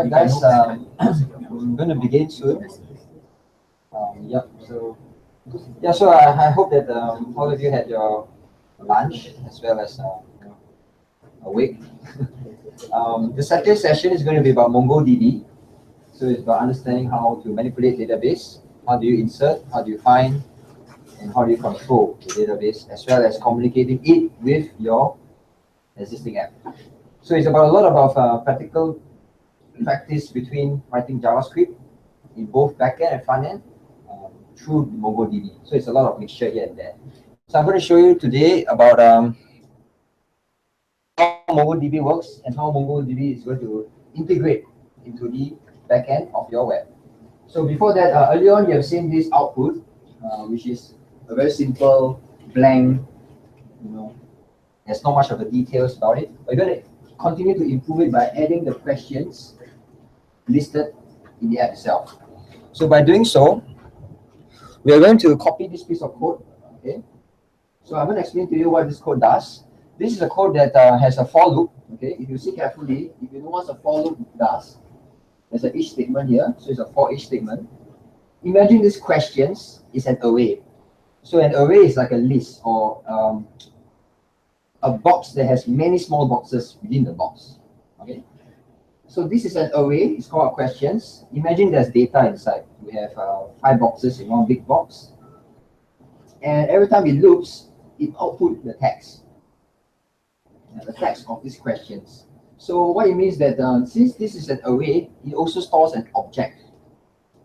Alright guys, I'm going to begin soon. So I hope that all of you had your lunch as well as awake. The second session is going to be about MongoDB. So it's about understanding how to manipulate database, how do you insert, how do you find, and how do you control the database, as well as communicating it with your existing app. So it's about a lot of practical practice between writing JavaScript in both backend and frontend through MongoDB. So it's a lot of mixture here and there. So I'm going to show you today about how MongoDB works and how MongoDB is going to integrate into the backend of your web. So before that, earlier on you have seen this output, which is a very simple blank. There's not much of the details about it. We're going to continue to improve it by adding the questions listed in the app itself. So by doing so, we are going to copy this piece of code. Okay. So I'm going to explain to you what this code does. This is a code that has a for loop. Okay. If you see carefully, if you know what a for loop does, there's an each statement here. So it's a for each statement. Imagine this questions is an array. So an array is like a list or a box that has many small boxes within the box. Okay. So this is an array. It's called questions. Imagine there's data inside. We have 5 boxes in one big box, and every time it loops, it outputs the text. The text of these questions. So what it means that since this is an array, it also stores an object.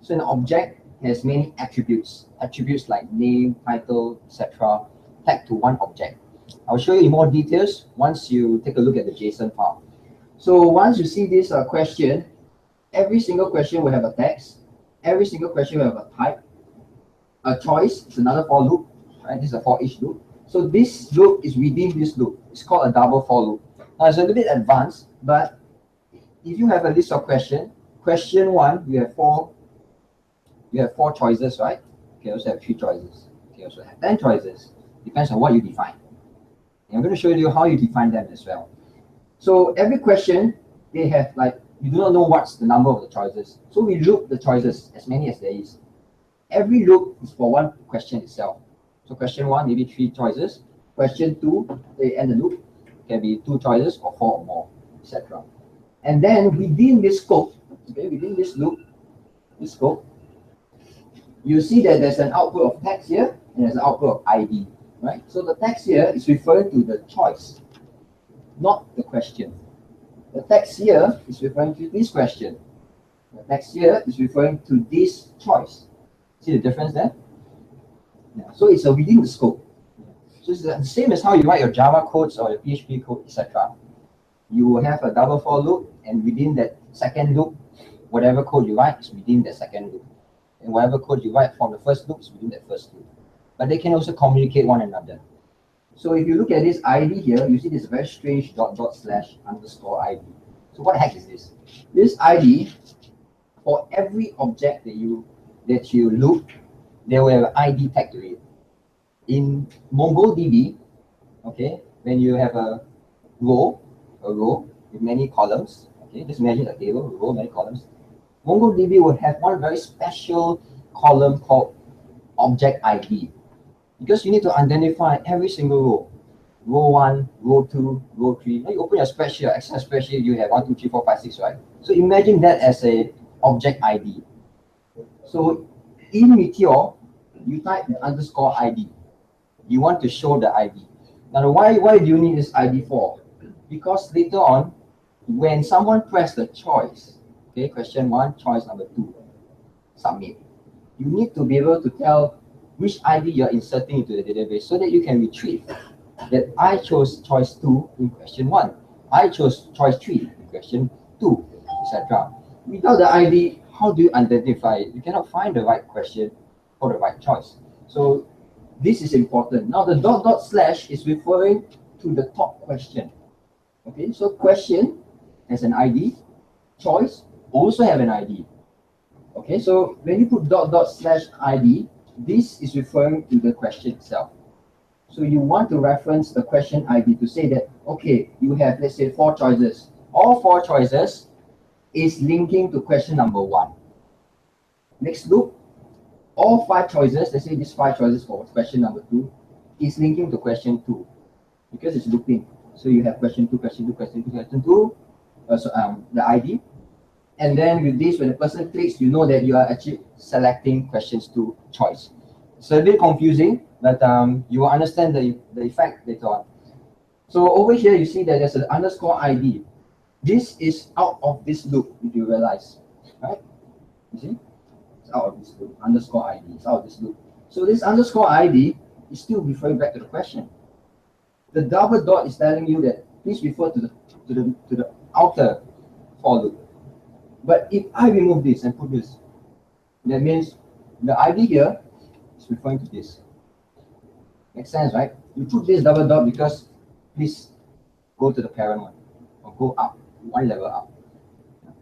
So an object has many attributes. Attributes like name, title, etc. tagged to one object. I'll show you in more details once you take a look at the JSON file. So once you see this question, every single question will have a text. Every single question will have a type. A choice is another for loop. Right? This is a for each loop. So this loop is within this loop. It's called a double for loop. Now it's a little bit advanced, but if you have a list of questions, question 1, you have 4 choices, right? You can also have 3 choices. You can also have 10 choices. Depends on what you define. And I'm going to show you how you define them as well. So every question, they have you do not know what's the number of the choices. So we loop the choices, as many as there is. Every loop is for one question itself. So question 1, maybe 3 choices. Question 2, they end the loop. Can be 2 choices or 4 or more, etc. And then within this scope, okay, within this loop, this scope, you see that there's an output of text here and there's an output of ID. Right? So the text here is referring to the choice, not the question. The text here is referring to this question. The text here is referring to this choice. See the difference there? Yeah. So it's within the scope. So it's the same as how you write your Java codes or your PHP code, etc. You will have a double for loop, and within that second loop, whatever code you write is within the second loop. And whatever code you write from the first loop is within that first loop. But they can also communicate one another. So if you look at this ID here, you see this very strange .. / ID. So what the heck is this? This ID, for every object that you loop, there will have an ID tag to it. In MongoDB, okay, when you have a row with many columns, okay, just imagine a table, row, many columns. MongoDB will have one very special column called object ID. Because you need to identify every single row. Row 1, row 2, row 3. Now you open your spreadsheet, your Excel spreadsheet, you have 1, 2, 3, 4, 5, 6, right? So imagine that as a object ID. So in Meteor, you type the _ID. You want to show the ID. Now why do you need this ID for? Because later on, when someone press the choice, okay, question 1, choice number 2, submit. You need to be able to tell which ID you're inserting into the database so that you can retrieve that I chose choice 2 in question 1. I chose choice 3 in question 2, etc. Without the ID, how do you identify it? You cannot find the right question or the right choice. So this is important. Now the .. / is referring to the top question. Okay, so question has an ID, choice also have an ID. Okay, so when you put .. / ID, this is referring to the question itself. So you want to reference the question ID to say that, okay, you have, let's say, 4 choices. All 4 choices is linking to question number 1. Next loop, all 5 choices, let's say these 5 choices for question number 2, is linking to question 2 because it's looping. So you have question 2, question 2, question 2, question 2, the ID. And then with this, when the person clicks, you know that you are actually selecting questions 2 choice. It's a bit confusing, but you will understand the effect later on. So over here, you see that there's an underscore ID. This is out of this loop, if you realize, right? You see? It's out of this loop. Underscore ID is out of this loop. So this underscore ID is still referring back to the question. The double dot is telling you that please refer to the outer for loop. But if I remove this and put this, that means the ID here is referring to this. Makes sense, right? You put this double dot because please go to the parent one or go up, 1 level up.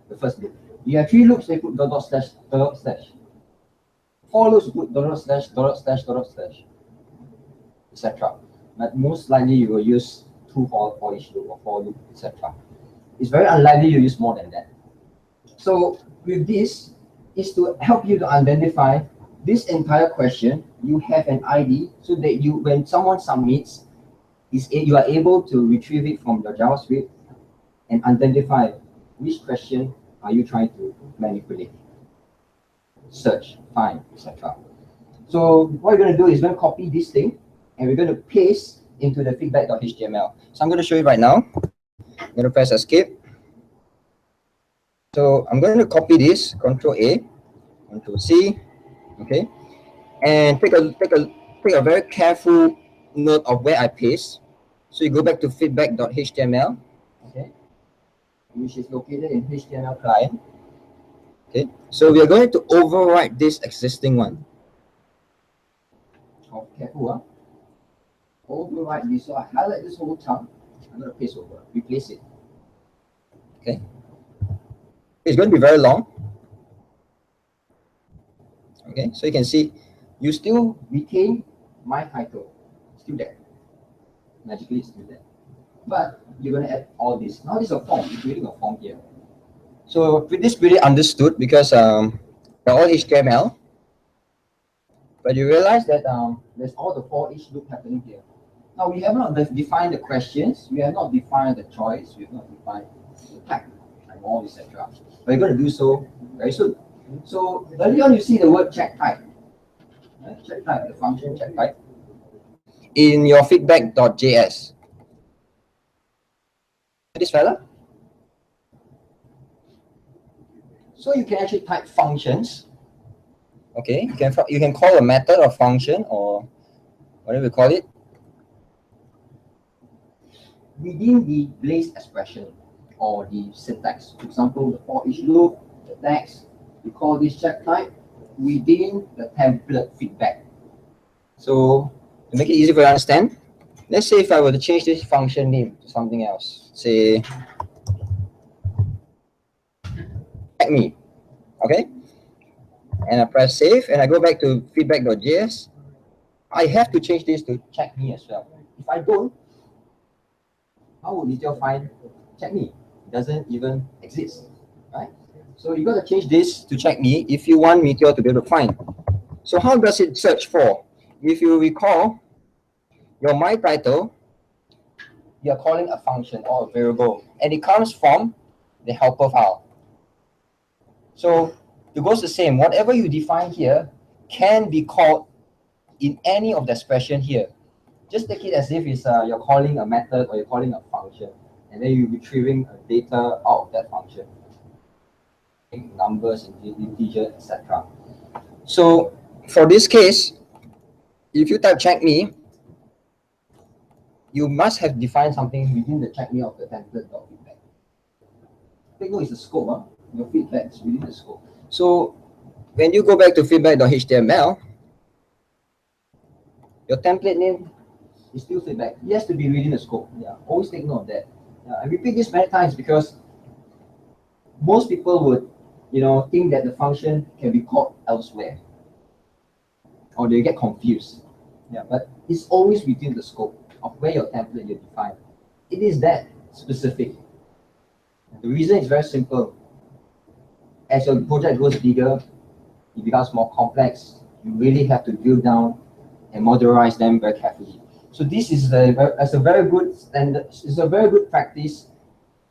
The first loop. You have 3 loops, they put dot dot slash dot dot slash. 4 loops, you put dot dot slash dot dot slash dot dot slash, etc. But most likely you will use 2 for each loop or 4 loop, etc. It's very unlikely you use more than that. So with this is to help you to identify this entire question. You have an ID so that you, when someone submits, you are able to retrieve it from the JavaScript and identify which question are you trying to manipulate, search, find, etc. So what we're going to do is going to copy this thing and we're going to paste into the feedback.html. So I'm going to show you right now. I'm going to press escape. So I'm going to copy this, Control A, Control C, okay, and take a very careful note of where I paste. So you go back to feedback.html, okay, which is located in HTML client. Okay, so we are going to overwrite this existing one. Oh, careful, huh? Overwrite this. So I highlight this whole chunk. I'm going to paste over, replace it. Okay. It's going to be very long. Okay, so you can see you still retain my title, still there. Magically, it's still there. But you're going to add all this. Now, this is a form. You're creating a form here. So this is pretty understood because they're all HTML. But you realize that there's all the for each loop happening here. Now, we have not defined the questions. We have not defined the choice. We have not defined the type, and all, etc. We're going to do so very soon. So early on, you see the word check type. Check type, the function check type, in your feedback.js. This fella. So you can actually type functions. Okay, you can call a method or function or whatever you call it within the Blaze expression or the syntax. For example, the for each loop, the text, we call this check type within the template feedback. So to make it easy for you to understand, let's say if I were to change this function name to something else, say check me, okay? And I press save and I go back to feedback.js. I have to change this to check me as well. If I don't, how would Meteor find check me? It doesn't even exist, right? So you got to change this to check me if you want Meteor to be able to find. So how does it search for? If you recall, your my title, you're calling a function or a variable, and it comes from the helper file. So it goes the same. Whatever you define here can be called in any of the expression here. Just take it as if it's you're calling a method or you're calling a function, and then you're retrieving data out of that function, numbers, integer, etc. So for this case, if you type check me, you must have defined something within the check me of the template.feedback. Take note, it's the scope. Huh? Your feedback is within the scope. So when you go back to feedback.html, your template name is still feedback. It has to be within the scope. Yeah, always take note of that. I repeat this many times because most people would, think that the function can be called elsewhere, or they get confused. Yeah, but it's always within the scope of where your template you define. It is that specific. The reason is very simple. as your project goes bigger, it becomes more complex. You really have to drill down and modularize them very carefully. So this is a very good standard. It's a very good practice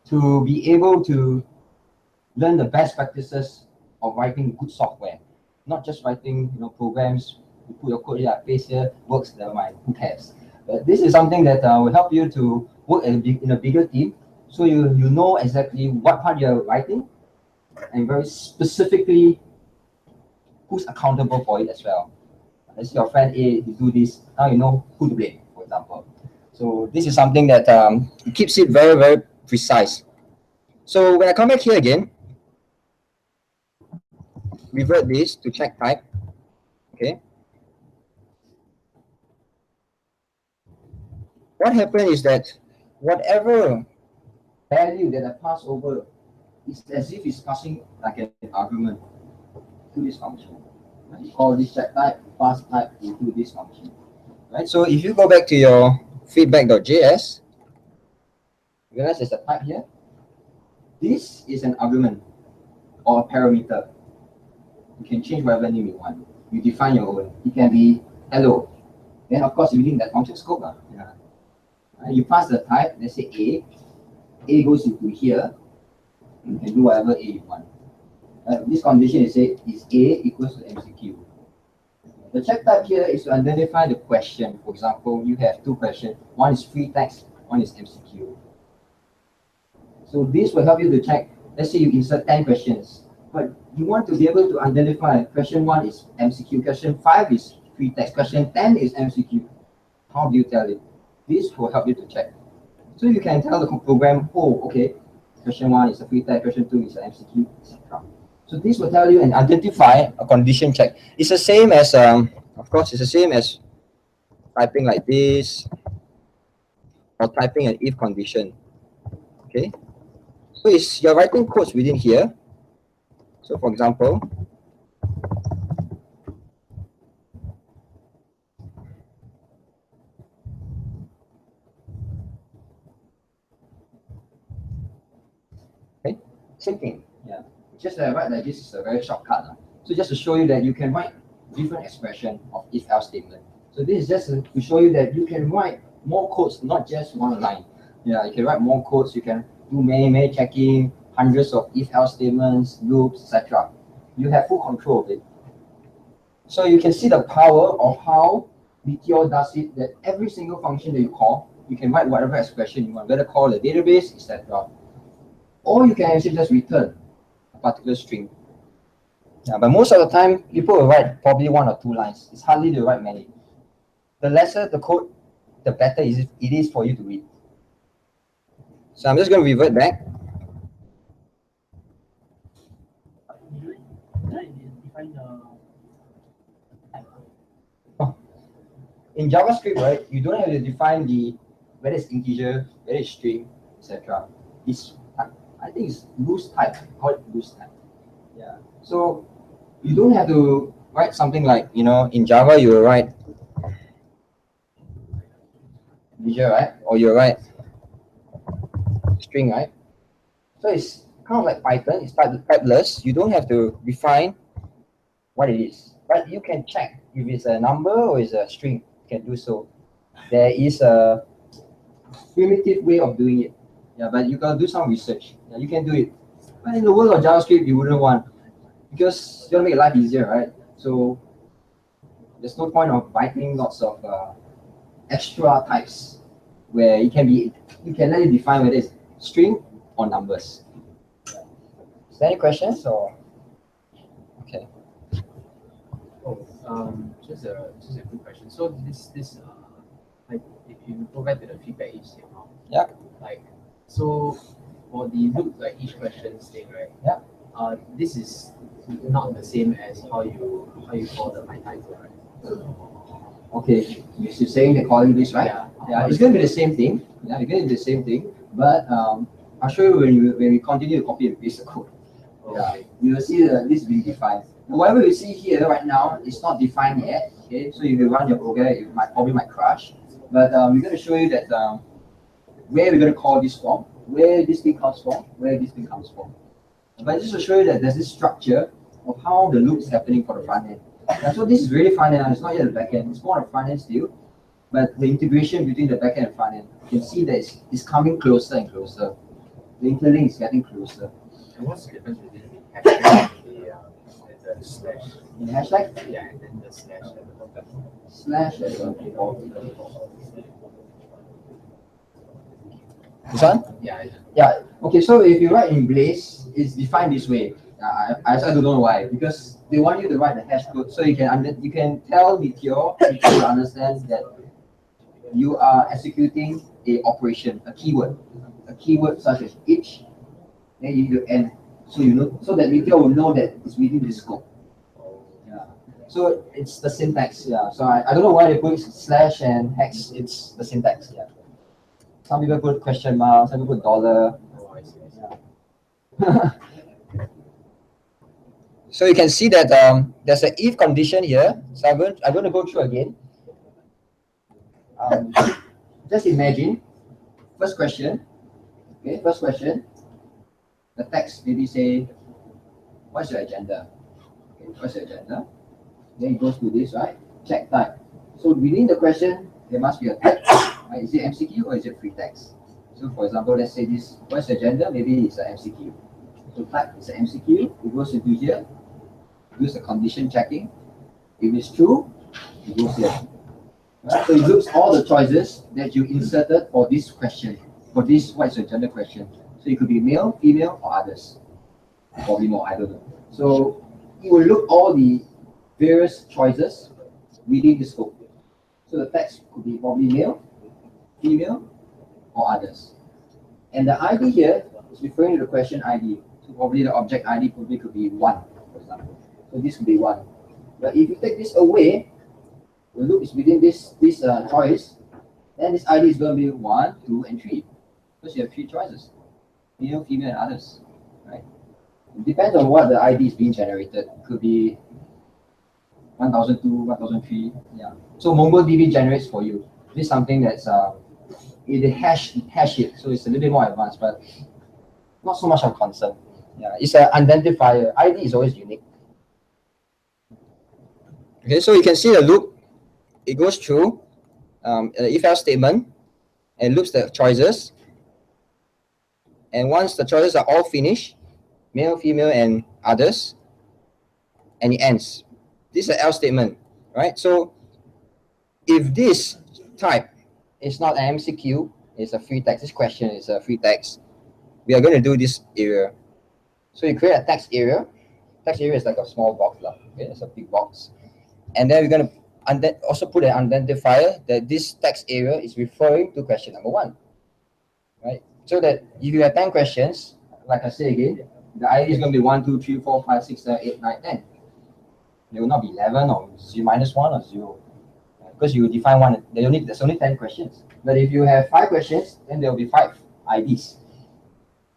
to be able to learn the best practices of writing good software, not just writing programs. You put your code here, paste here, works, never mind, who cares? But this is something that will help you to work in a bigger team, so you know exactly what part you're writing, and very specifically who's accountable for it as well. Let's say your friend A, you do this, now you know who to blame, for example. So this is something that keeps it very, very precise. So when I come back here again, revert this to check type, okay? What happened is that whatever value that I pass over is as if it's passing like an argument to this function. You call this check type, pass type into this function. Right? So if you go back to your feedback.js, realize there's a type here. This is an argument or a parameter. You can change whatever name you want. You define your own. It can be hello. Then of course within that function scope. Yeah. You pass the type, let's say A. A goes into here. You can do whatever A you want. This condition is A equals to MCQ. The check type here is to identify the question. For example, you have two questions. One is free text, one is MCQ. So this will help you to check. Let's say you insert 10 questions, but you want to be able to identify question 1 is MCQ, question 5 is free text, question 10 is MCQ. How do you tell it? This will help you to check. So you can tell the program, oh, okay, question 1 is a free text, question 2 is an MCQ, etc. So this will tell you and identify a condition check. It's the same as, of course, it's the same as typing like this or typing an if condition. Okay. So you're writing codes within here. So for example, okay, same thing. Yeah. Just write like this is a very shortcut. So just to show you that you can write different expression of if-else statement. So this is just to show you that you can write more codes, not just one line. Yeah, you can write more codes. You can do many checking, hundreds of if-else statements, loops, etc. You have full control of it. So you can see the power of how Meteor does it, that every single function that you call, you can write whatever expression you want, whether call a database, etc. Or you can actually just return a particular string. Yeah, but most of the time, people will write probably 1 or 2 lines. It's hardly to write many. The lesser the code, the better it is for you to read. So I'm just going to revert back. In JavaScript, right, you don't have to define whether it's integer, whether it's string, etc. I think it's loose type. Call it loose type. Yeah. So you don't have to write something like, in Java you will write integer, right? Or you write string, right? So it's kind of like Python. It's typeless. You don't have to define what it is, but you can check if it's a number or it's a string. You can do so. There is a primitive way of doing it. Yeah, but you gotta do some research. Yeah, you can do it. But in the world of JavaScript, you wouldn't want, because you want to make life easier, right? So there's no point of writing lots of extra types where you can let it define whether it's string or numbers. Is there any questions or? Okay. Just a quick question. So this like if you go back to the feedback HTML, yeah. Like so for the loop like each question thing, right? Yeah. This is not the same as how you call the my title, right? Okay, you're saying they're calling this, right? Yeah. It's going to be the same thing. Yeah, it's going to be the same thing. But I'll show you when we continue to copy and paste the code. Okay. Yeah, you will see this being defined. Whatever you see here right now, it's not defined yet. Okay, so if you run your program, it probably might crash. But we're going to show you that where we're going to call this from, where this thing comes from, where this thing comes from. But just to show you that there's this structure of how the loop is happening for the front end. And so this is really front end, it's not yet the back end, it's more of front end still. But the integration between the back end and front end, you can see that it's coming closer and closer. The interlink is getting closer. And what's the difference between the hashtag and the slash? In hashtag? Yeah, and then the slash at the bottom. Slash at the bottom. This one? Yeah. Yeah. Okay, so if you write in Blaze, it's defined this way. I don't know why, because they want you to write the hash code so you can tell Meteor to understand that you are executing a operation, a keyword such as each, then you do end, so you know, so that Meteor will know that it's within this scope. Yeah. So it's the syntax. Yeah. So I don't know why they put slash and hex. It's the syntax. Yeah. Some people put question mark, some people put dollar. Oh, I see. Yeah. So you can see that there's an if condition here. So I'm going to go through again. Just imagine, first question. Okay, first question. The text maybe say, what's your agenda? Okay, what's your agenda? Then it goes to this, right? Check type. So within the question, there must be a text. Right? Is it MCQ or is it free text? So for example, let's say this, what's the agenda? Maybe it's an MCQ. So type is an MCQ. It goes into here. Use the condition checking. If it's true, it goes here. Right? So it looks all the choices that you inserted for this question, for this what's your gender question. So it could be male, female, or others. Probably more, I don't know. So it will look all the various choices within the scope. So the text could be probably male, female, or others. And the ID here is referring to the question ID. So probably the object ID probably could be 1, for example. So this could be 1. But if you take this away, the loop is within this choice, then this ID is going to be 1, 2, and 3. Because you have 3 choices. Male, female, and others. Right? It depends on what the ID is being generated. It could be 1002, 1003. Yeah. So MongoDB generates for you. This is something that's it hash it, so it's a little bit more advanced, but not so much of concern. Yeah, it's an identifier. ID is always unique. Okay, so you can see the loop. It goes through if-else statement and loops the choices. And once the choices are all finished, male, female, and others, and it ends. This is an else statement, right? So if this type is not an MCQ, it's a free text. This question is a free text. We are going to do this area. So you create a text area. Text area is like a small box. Okay, it's a big box. And then we're going to also put an identifier that this text area is referring to question number 1. Right? So that if you have 10 questions, like I say again, the ID is going to be 1, 2, 3, 4, 5, 6, 7, 8, 9, 10. It will not be 11 or -1 or 0. Because you define one, there's only 10 questions. But if you have 5 questions, then there will be 5 IDs.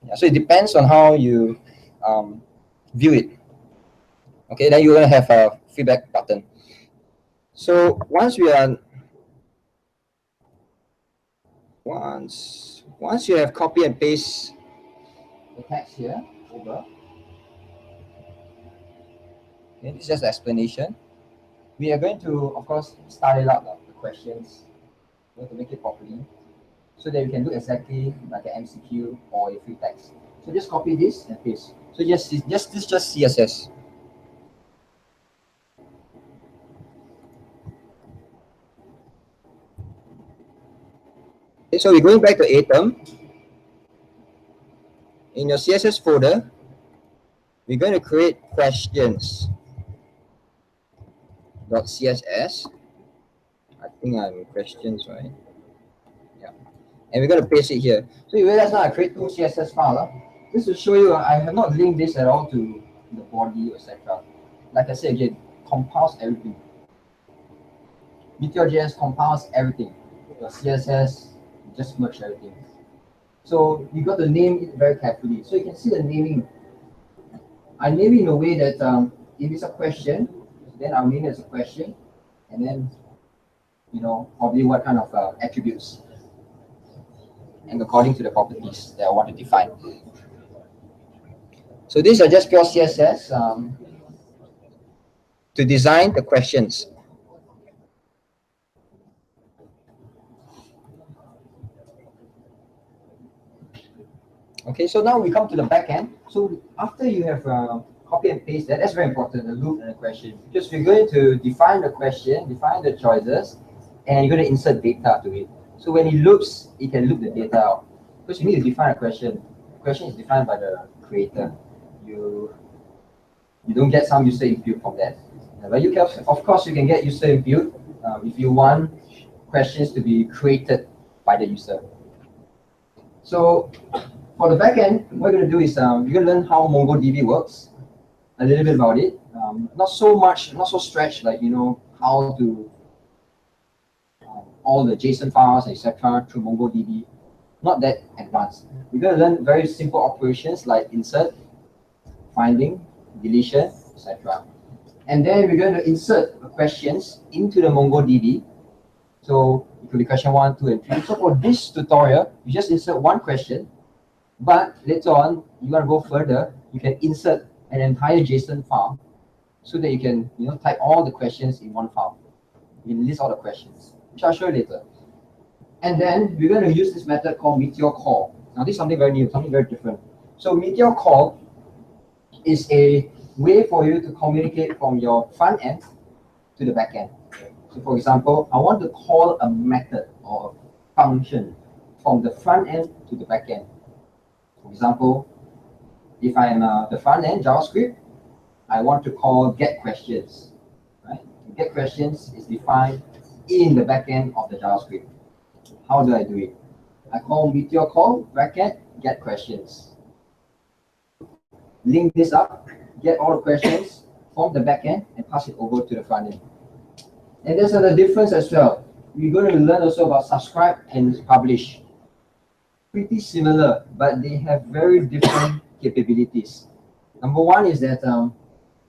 Yeah, so it depends on how you view it. Okay, then you're going to have a feedback button. So once you have copy and paste the text here over, okay, this is just explanation. We are going to, of course, start it out the questions. We have to make it properly, so that we can do exactly like an MCQ or a free text. So just copy this and paste. So this is just CSS. Okay, so we're going back to Atom. In your CSS folder, we're going to create questions.css. I think I'm questions, right? Yeah. And we're going to paste it here. So you realize now I create 2 CSS files. Just to show you, I have not linked this at all to the body, etc. Like I said again, compiles everything. MeteorJS compiles everything. Your CSS, just merge everything. So you got to name it very carefully. So you can see the naming. I name it in a way that if it's a question, then I'll name it as a question, and then probably what kind of attributes, and according to the properties that I want to define. So these are just pure CSS to design the questions. Okay, so now we come to the back end. So after you have copy and paste that's very important, the loop and the question. Because we're going to define the question, define the choices, and you're going to insert data to it. So when it loops, it can loop the data out. Because you need to define a question. The question is defined by the creator. You don't get some user input from that. But you can, of course, you can get user input if you want questions to be created by the user. So for the backend, what we're going to do is you're going to learn how MongoDB works, a little bit about it. Not so much, not so stretched, like how to all the JSON files, etc. through MongoDB. Not that advanced. We're going to learn very simple operations like insert, finding, deletion, etc. And then we're going to insert questions into the MongoDB. So it could be question 1, 2, and 3. So for this tutorial, you just insert one question. But later on, you want to go further, you can insert an entire JSON file so that you can type all the questions in one file. You can list all the questions, which I'll show you later. And then we're going to use this method called Meteor Call. Now this is something very new, something very different. So Meteor Call is a way for you to communicate from your front end to the back end. So for example, I want to call a method or a function from the front end to the back end. For example, if I am the front end JavaScript, I want to call getQuestions. Right? GetQuestions is defined in the back end of the JavaScript. How do I do it? I call Meteor Call bracket getQuestions. Link this up, get all the questions from the back end and pass it over to the front end. And there's another difference as well. We're going to learn also about subscribe and publish. Pretty similar, but they have very different capabilities. Number one is that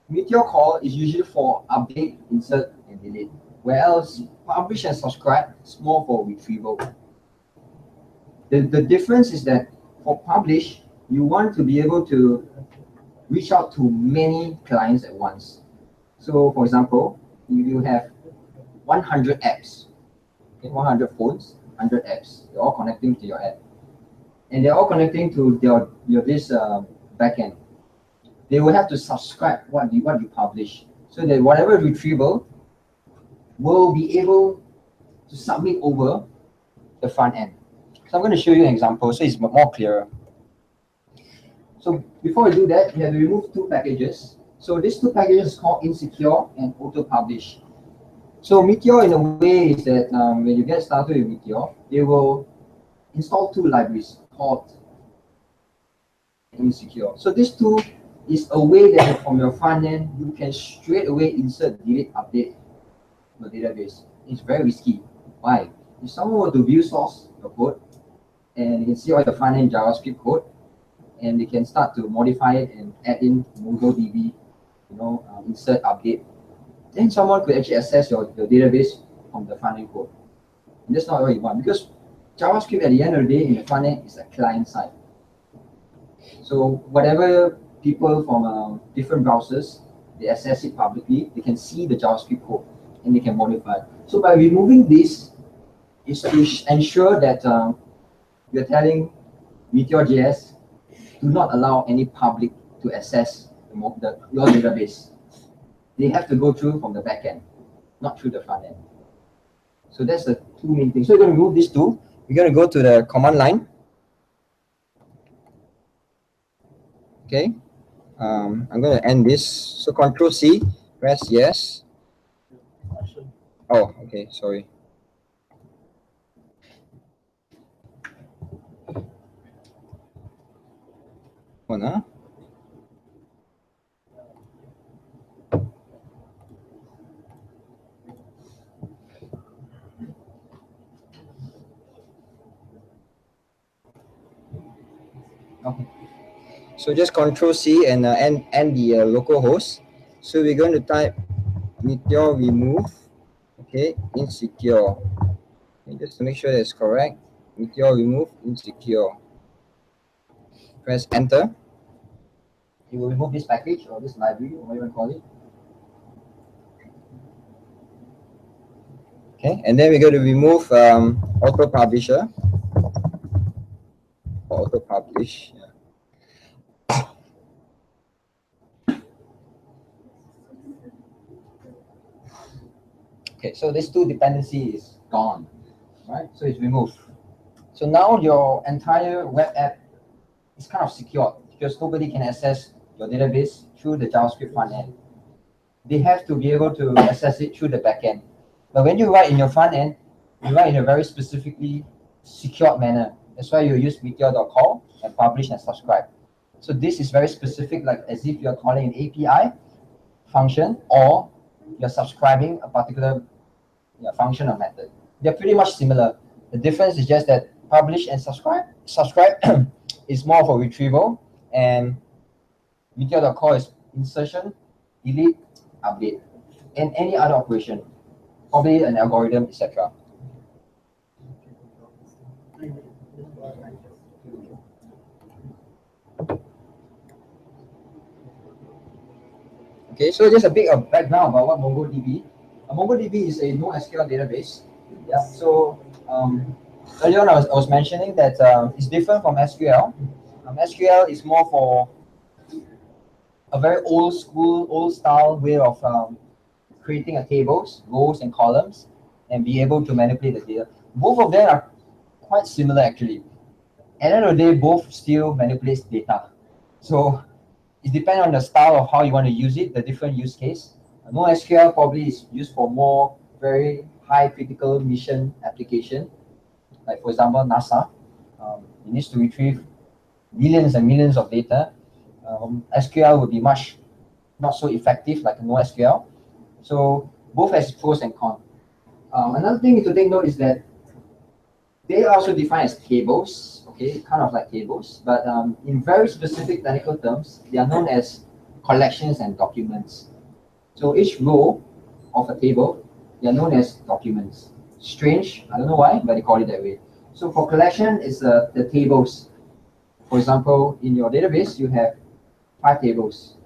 Meteor Call is usually for update, insert, and delete, whereas publish and subscribe is more for retrieval. The difference is that for publish, you want to be able to reach out to many clients at once. So for example, if you have 100 apps, okay, 100 phones, 100 apps, they're all connecting to your app. And they're all connecting to your this backend. They will have to subscribe what you publish, so that whatever retrieval will be able to submit over the front end. So I'm going to show you an example so it's more clearer. So before we do that, we have to remove two packages. So these two packages are called insecure and auto publish. So Meteor in a way is that when you get started with Meteor, they will install two libraries called insecure. So this tool is a way that from your front end, you can straight away insert, delete, update your database. It's very risky. Why? If someone were to view source your code, and you can see all your front end JavaScript code, and they can start to modify it and add in MongoDB, insert, update, then someone could actually access your database from the front end code. And that's not what you want, because JavaScript at the end of the day in the front end is a client side. So whatever people from different browsers, they access it publicly, they can see the JavaScript code and they can modify it. So by removing this, is to ensure that you're telling MeteorJS do not allow any public to access your database. They have to go through from the back end, not through the front end. So that's the two main things. So we're going to remove these two. We're going to go to the command line. Okay. I'm going to end this. So Control C, press yes. Oh, okay, sorry. One, huh? Okay. So just Control C and end the local host. So we're going to type Meteor remove, okay, insecure. Okay, just to make sure that's correct. Meteor remove insecure. Press enter. it will remove this package or this library, or what you want to call it. Okay, and then we're going to remove auto publisher or auto publish. Okay, so this two dependency is gone, right? So it's removed. So now your entire web app is kind of secure because nobody can access your database through the JavaScript front end. They have to be able to access it through the back end. But when you write in your front end, you write in a very specifically secured manner. That's why you use meteor.call and publish and subscribe. So this is very specific, like as if you're calling an API function or you're subscribing a particular function or method. They're pretty much similar. The difference is just that publish and subscribe is more for retrieval, and meteor.call is insertion, delete, update, and any other operation, probably an algorithm, etc. Okay, so just a bit of background about what MongoDB. MongoDB is a NoSQL database. Yeah. So earlier on, I was mentioning that it's different from SQL. SQL is more for a very old school, old style way of creating a tables, rows and columns, and be able to manipulate the data. Both of them are quite similar actually. At the end of the day, both still manipulates data. So it depends on the style of how you want to use it, the different use case. NoSQL probably is used for more very high critical mission application. Like for example, NASA, it needs to retrieve millions and millions of data. SQL would be much not so effective like NoSQL. So both has pros and cons. Another thing to take note is that they are also defined as tables, okay, kind of like tables, but in very specific technical terms, they are known as collections and documents. So each row of a table, they are known as documents. Strange, I don't know why, but they call it that way. So for collection, it's the tables. For example, in your database, you have 5 tables,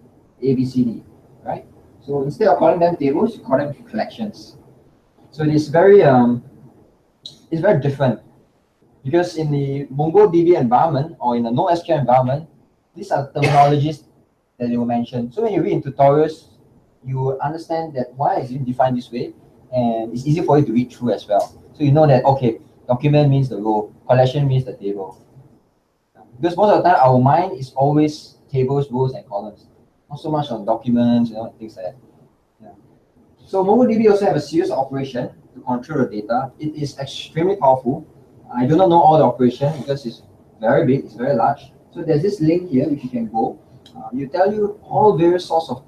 A, B, C, D, right? So instead of calling them tables, you call them collections. So it's very different because in the MongoDB environment or in the NoSQL environment, these are terminologies that they will mention. So when you read in tutorials, you will understand that why is it defined this way, and it's easy for you to read through as well. So you know that, okay, document means the row, collection means the table. Because most of the time, our mind is always tables, rows, and columns. Not so much on documents, things like that. Yeah. So MongoDB also have a series of operations to control the data. It is extremely powerful. I do not know all the operation because it's very big, it's very large. So there's this link here which you can go. You tell you all various sorts of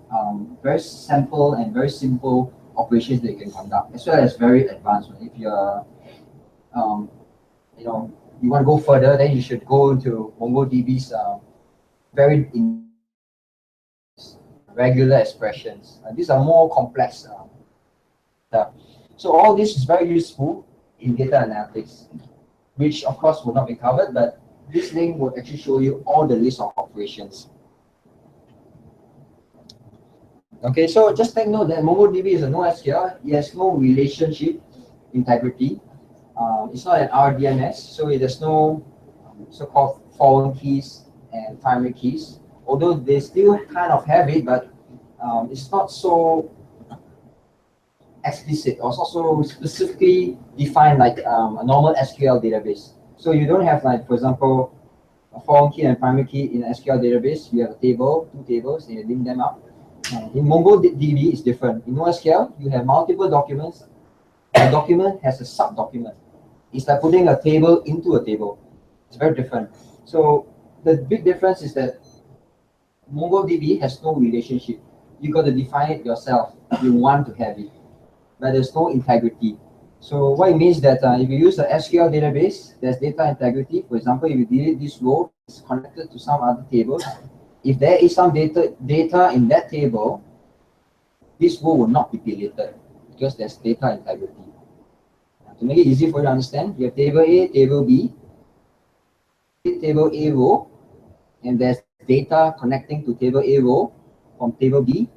very simple and very simple operations that you can conduct, as well as very advanced. If you're, you want to go further, then you should go into MongoDB's very regular expressions. These are more complex stuff. So all this is very useful in data analytics, which of course will not be covered, but this link will actually show you all the list of operations. Okay, so just take note that MongoDB is a NoSQL. It has no relationship integrity. It's not an RDMS, so there's no so-called foreign keys and primary keys. Although they still kind of have it, but it's not so explicit or it's not so specifically defined like a normal SQL database. So you don't have, like, for example, a foreign key and primary key in an SQL database. You have a table, 2 tables, and you link them up. In MongoDB, it's different. In NoSQL, you have multiple documents. A document has a sub-document. It's like putting a table into a table. It's very different. So the big difference is that MongoDB has no relationship. You got to define it yourself. You want to have it, but there's no integrity. So what it means that if you use an SQL database, there's data integrity. For example, if you delete this row, it's connected to some other table. If there is some data in that table, this row will not be deleted because there's data integrity. To make it easy for you to understand, you have table A, table B, table A row, and there's data connecting to table A row from table B,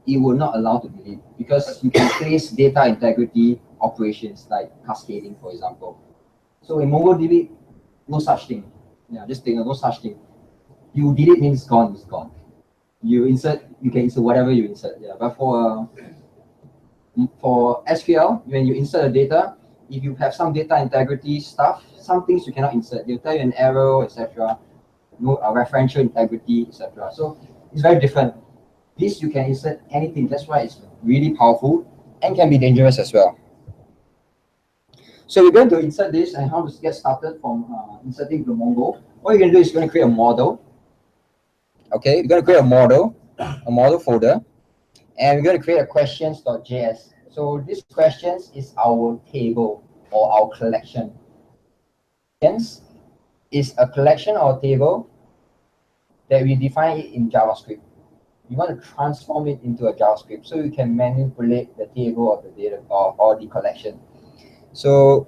it will not allow to delete because you can place data integrity operations like cascading, for example. So in MongoDB, no such thing. Yeah, just take no such thing. You delete means gone is gone. You insert, you can insert whatever you insert. Yeah, but for SQL, when you insert the data, if you have some data integrity stuff, some things you cannot insert. They'll tell you an error, etc. No referential integrity, etc. So it's very different. This you can insert anything. That's why it's really powerful and can be dangerous as well. So we're going to insert this and how to get started from inserting the Mongo. What you're going to do is you're going to create a model. Okay, you're going to create a model folder, and we're going to create a questions.js. So this questions is our table or our collection. Questions is a collection or a table that we define it in JavaScript. You want to transform it into a JavaScript so you can manipulate the table or the data or the collection. So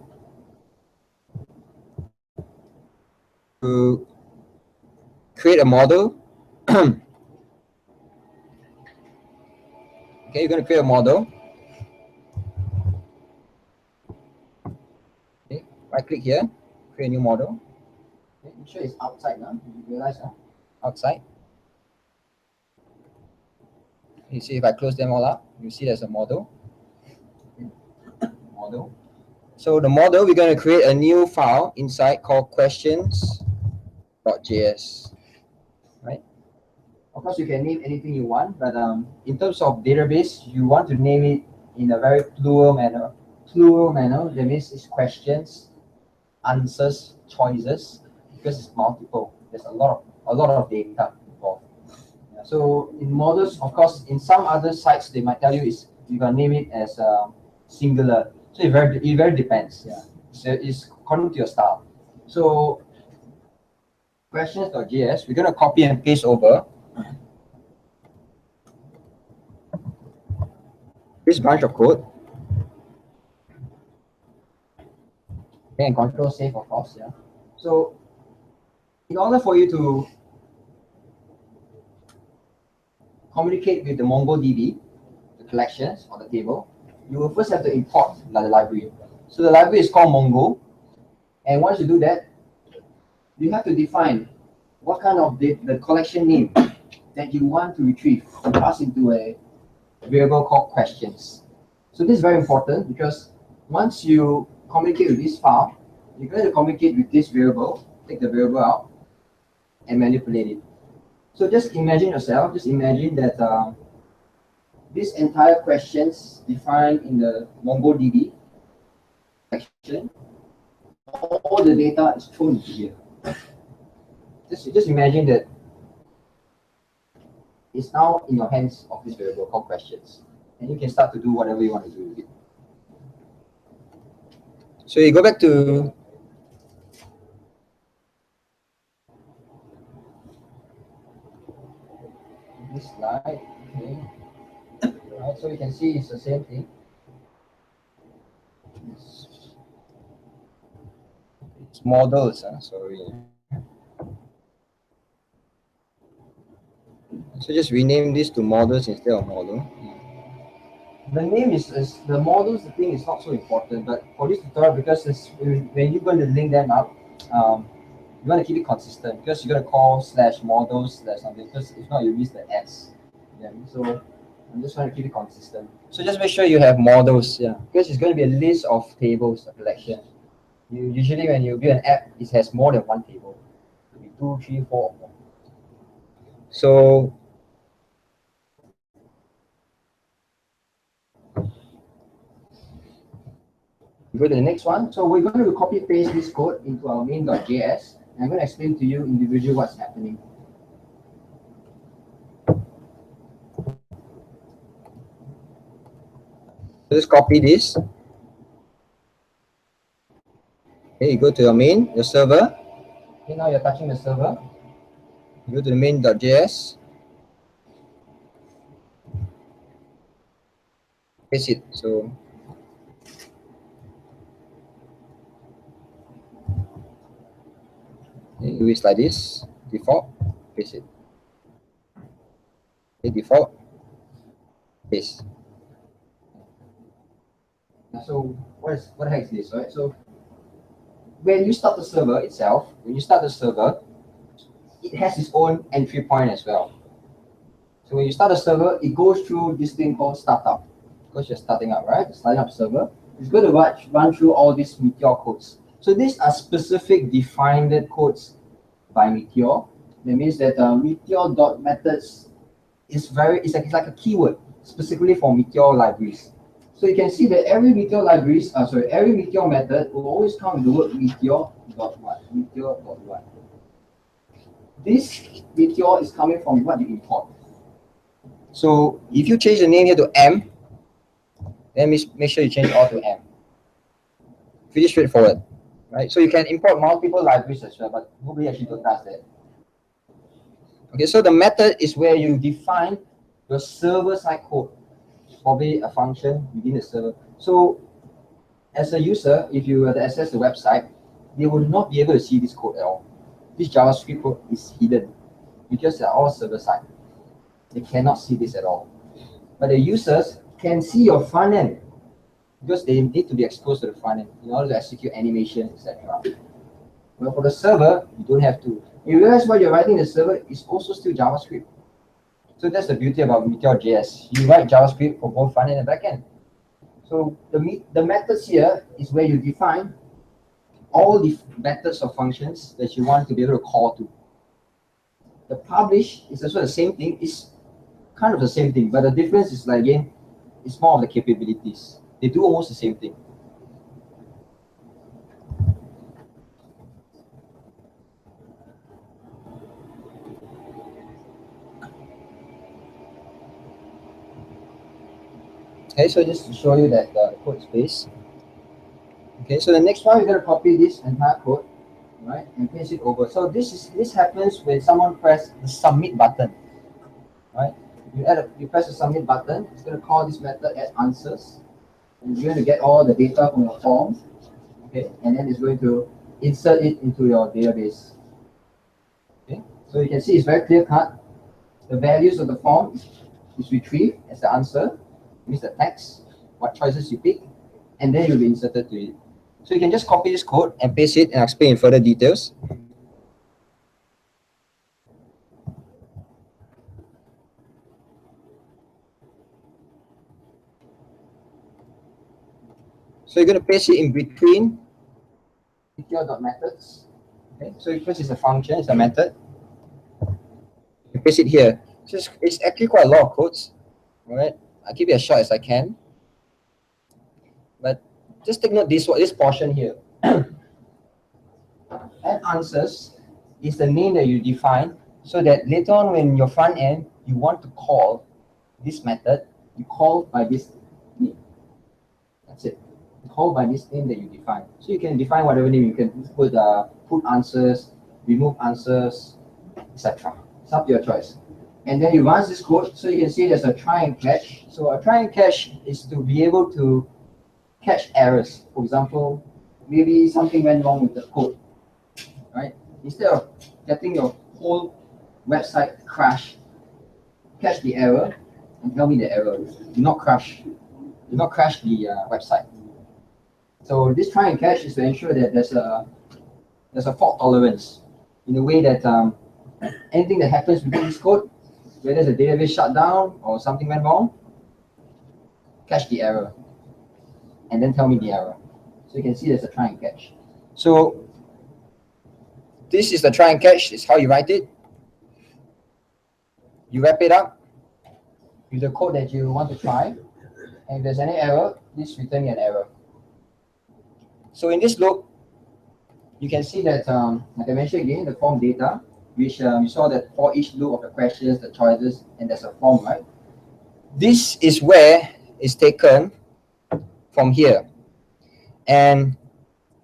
to create a model, okay, you're going to create a model. Okay, right click here, create a new model. Okay, make sure it's outside now. You realize outside. You see if I close them all up, you see there's a model. Model. So the model, we're going to create a new file inside called questions.js. Right? Of course, you can name anything you want, but in terms of database, you want to name it in a very plural manner. Plural manner, that means it's questions, answers, choices, because it's multiple. There's a lot of data involved. Yeah, so in models, of course, in some other sites, they might tell you is you can name it as singular. So it very depends. Yeah, so it's according to your style. So questions.js, we're gonna copy and paste over this bunch of code. Okay, and control save, of course. Yeah. So in order for you to communicate with the MongoDB, the collections or the table, you will first have to import the library. So the library is called Mongo, and once you do that, you have to define what kind of the collection name that you want to retrieve and pass into a variable called questions. So this is very important because once you communicate with this file, you're going to communicate with this variable, take the variable out, and manipulate it. So just imagine yourself, just imagine that this entire questions defined in the MongoDB section, all the data is thrown into here. Just imagine that it's now in your hands of this variable called questions, and you can start to do whatever you want to do with it. So you go back to this slide. Okay. Right, so you can see it's the same thing. It's models, sorry. So just rename this to models instead of model. The name is the models. The thing is not so important, but for this tutorial, because when you're going to link them up, you want to keep it consistent because you're going to call /models /something, because if not you miss the S. Yeah, so I'm just trying to keep it consistent. So just make sure you have models, yeah, because it's going to be a list of tables, a collection. Usually when you build an app, it has more than one table. It could be 2, 3, 4 or more. So go to the next one. So we're going to copy paste this code into our main.js. I'm going to explain to you individually what's happening. Just copy this. Okay, you go to your main, your server. Okay, now you're touching the server. You go to the main.js. Paste it. So okay, do it like this. Default. paste it. Okay, default, paste. So what the heck is this, right? So when you start the server itself, it has its own entry point as well. So when you start the server, it goes through this thing called startup. Because you're starting up, right? Starting up server. It's going to run through all these Meteor codes. So these are specific defined codes by Meteor. That means that Meteor.methods is it's like a keyword specifically for Meteor libraries. So you can see that every Meteor every Meteor method will always come with the word Meteor.what, Meteor.what. This Meteor is coming from what you import. So if you change the name here to M, then make sure you change all to M. Pretty straightforward, right? So you can import multiple libraries as well, but nobody actually does that. Okay, so the method is where you define your server-side code, probably a function within the server. So as a user, if you were to access the website, they will not be able to see this code at all. This JavaScript code is hidden because they're all server-side. They cannot see this at all. But the users can see your front end because they need to be exposed to the front end in order to execute animation, etc. But for the server, you don't have to. You realize what you're writing in the server is also still JavaScript. So that's the beauty about MeteorJS. You write JavaScript for both front end and back end. So the methods here is where you define all the methods or functions that you want to be able to call to. The publish is also the same thing. It's kind of the same thing, but the difference is, like, again, it's more of the capabilities. They do almost the same thing. Okay, so just to show you that the code space. Okay, so the next one, we're going to copy this entire code, right, and paste it over. So this happens when someone press the submit button, right? You press the submit button. It's going to call this method add answers, and you're going to get all the data from your form, okay, and then it's going to insert it into your database. Okay, so you can see it's very clear cut. The values of the form is retrieved as the answer, means the text, what choices you pick, and then you'll be inserted to it. So you can just copy this code and paste it, and I'll explain in further details. So you're going to paste it in between Meteor.methods. Okay, so first is a function, it's a method. You paste it here. So it's actually quite a lot of codes. All right, I'll keep it as short as I can. But just take note this portion here. Add answers is the name that you define, so that later on when your front end you want to call this method, you call by this name. That's it. You call by this name that you define. So you can define whatever name you can put answers, remove answers, etc. It's up to your choice. And then you run this code, so you can see there's a try and catch. So a try and catch is to be able to catch errors. For example, maybe something went wrong with the code, right? Instead of getting your whole website crash, catch the error and tell me the error. Do not crash the website. So this try and catch is to ensure that there's a fault tolerance in a way that anything that happens within this code, whether the database shut down or something went wrong, catch the error and then tell me the error. So you can see there's a try and catch. So this is the try and catch. It's how you write it. You wrap it up with the code that you want to try. And if there's any error, please return me an error. So in this loop, you can see that, like I mentioned again, the form data, which you saw that for each loop of the questions, the choices, and there's a form, right? This is where it's taken from here. And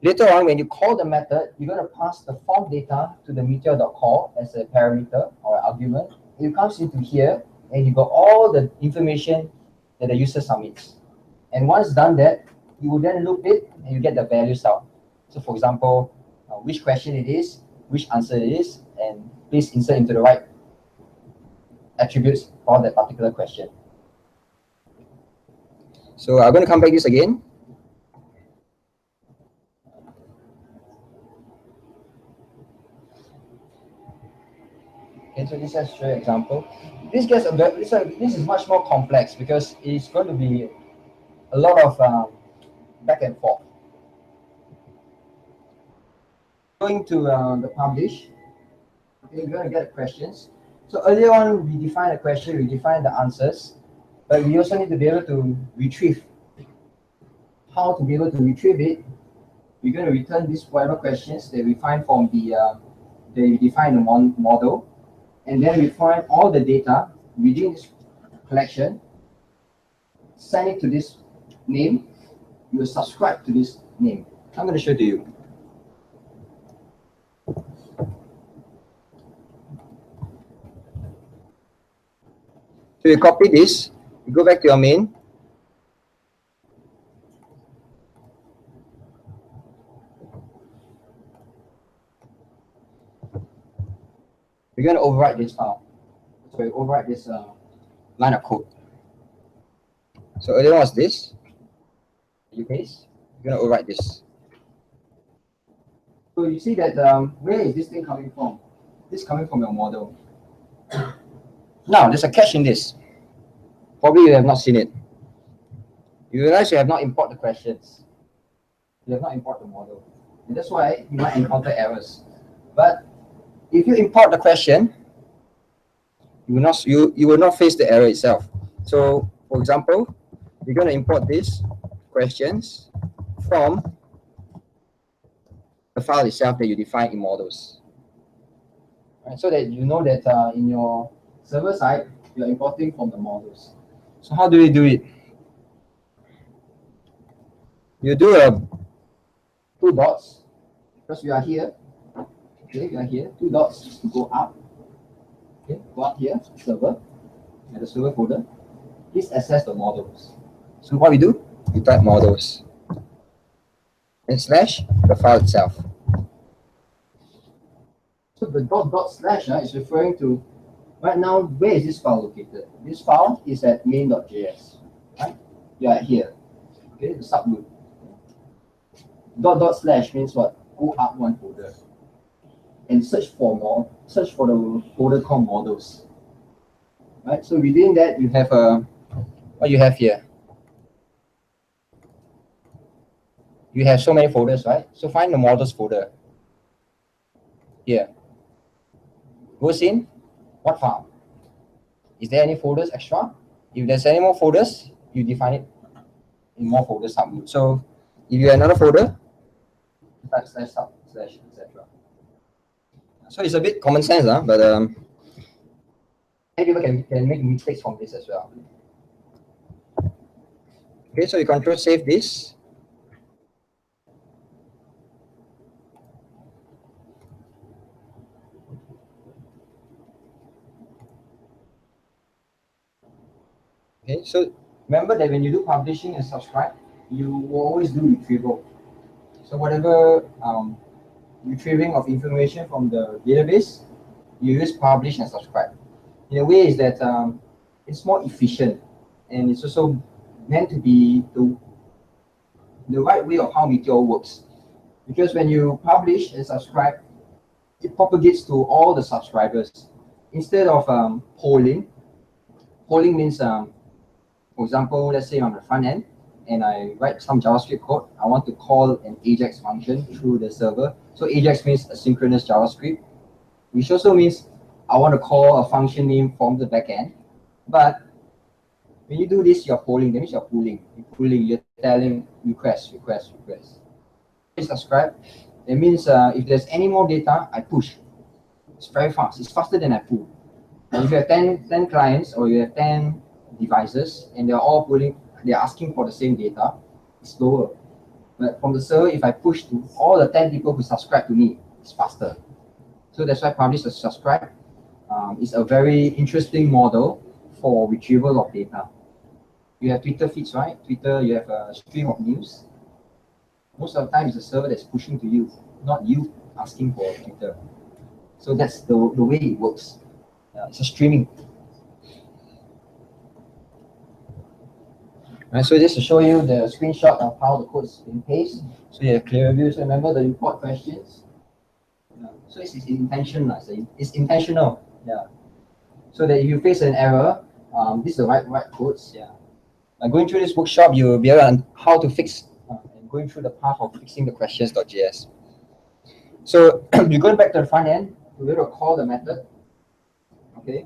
later on, when you call the method, you're going to pass the form data to the meteor.call as a parameter or argument. It comes into here, and you got all the information that the user submits. And once done that, you will then loop it, and you get the values out. So for example, which question it is, which answer it is, and please insert into the right attributes for that particular question. So I'm going to come back this again. Okay, so this is an example. This is much more complex because it's going to be a lot of back and forth. Going to the publish. Okay, we're going to get the questions. So earlier on, we defined a question, we defined the answers, but we also need to be able to retrieve. How to be able to retrieve it? We're going to return these whatever questions that we find from the they define the model, and then we find all the data within this collection, send it to this name. You will subscribe to this name. I'm going to show it to you. So you copy this, you go back to your main. We're going to overwrite this file. So we overwrite this line of code. So earlier was this. You paste. You're going to overwrite this. So you see that where is this thing coming from? This is coming from your model. Now there's a catch in this. Probably you have not seen it. You realize you have not imported the questions. You have not imported the model. And that's why you might encounter errors. But if you import the question, you will not face the error itself. So for example, you're going to import these questions from the file itself that you define in models. Right, so that you know that in your server side, you're importing from the models. So how do we do it? You do two dots, because we are here. Okay, we are here. Two dots to go up. Okay, go up here, server, and the server folder. Please access the models. So what we do? We type models and slash the file itself. So the // is referring to right now. Where is this file located? This file is at main.js. Right? You are here. Okay, the subroot. // means what? Go up one folder and search for the folder called models. Right. So within that you have what you have here. You have so many folders, right? So find the models folder. Here. Goes in what file? Is there any folders extra? If there's any more folders, you define it in more folders subroot. So if you have another folder, type // sub / etc. So it's a bit common sense, but many people can make mistakes from this as well. Okay, so you control save this. Okay, so remember that when you do publishing and subscribe, you will always do retrieval. So whatever retrieving of information from the database, you use publish and subscribe. In a way, is that it's more efficient, and it's also meant to be the right way of how Meteor works. Because when you publish and subscribe, it propagates to all the subscribers instead of polling. Polling means for example, let's say I'm on the front end and I write some JavaScript code. I want to call an AJAX function through the server. So AJAX means asynchronous JavaScript, which also means I want to call a function name from the backend. But when you do this, you're polling. That means you're pulling. You're telling request. Subscribe. That means if there's any more data, I push. It's very fast. It's faster than I pull. And if you have 10 clients or you have 10 devices and they're all pulling, they're asking for the same data, it's slower. But from the server, if I push to all the 10 people who subscribe to me, it's faster. So that's why publish and subscribe is a very interesting model for retrieval of data. You have Twitter feeds, right? Twitter, you have a stream of news. Most of the time, it's the server that's pushing to you, not you asking for Twitter. So that's the way it works. It's a streaming. Right, so just to show you the screenshot of how the code is being pasted. So you have clear view. So remember the import questions. So it's intentional. So it's intentional. Yeah. So that if you face an error, this is the right codes. Yeah. Going through this workshop, you'll be able to learn how to fix and going through the path of fixing the questions.js. So you're going back to the front end. We're going to call the method. Okay.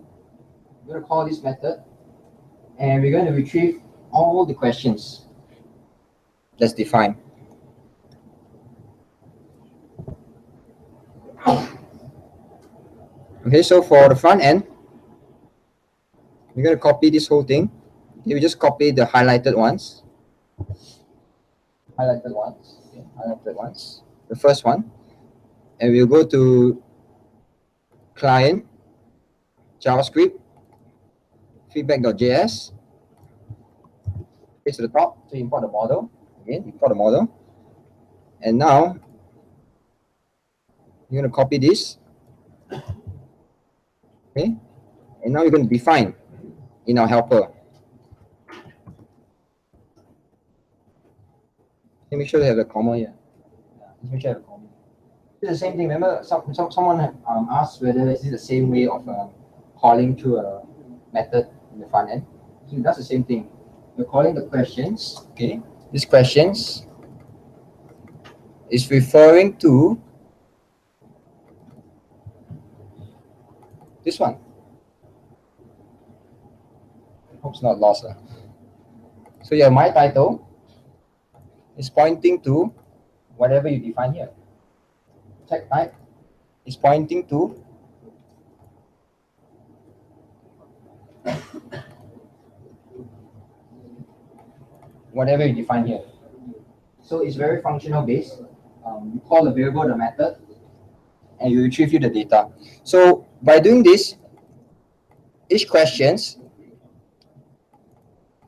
We're going to call this method, and we're going to retrieve all the questions that's defined. Okay, so for the front end, we're going to copy this whole thing. Okay, we just copy the highlighted ones. Highlighted ones. The first one. And we'll go to client, JavaScript, feedback.js. Paste to the top to import the model. Again, import the model. And now you're going to copy this. Okay. And now you're going to define in our helper. Make sure they have the comma here. Just make sure you have a comma. It's the same thing. Remember, someone asked whether is it the same way of calling to a method in the front end. So that's the same thing. You're calling the questions. Okay, these questions is referring to this one. Hope it's not lost. So yeah, my title is pointing to whatever you define here. Check type is pointing to whatever you define here. So it's very functional based. You call the variable the method, and you retrieve you the data. So by doing this, each questions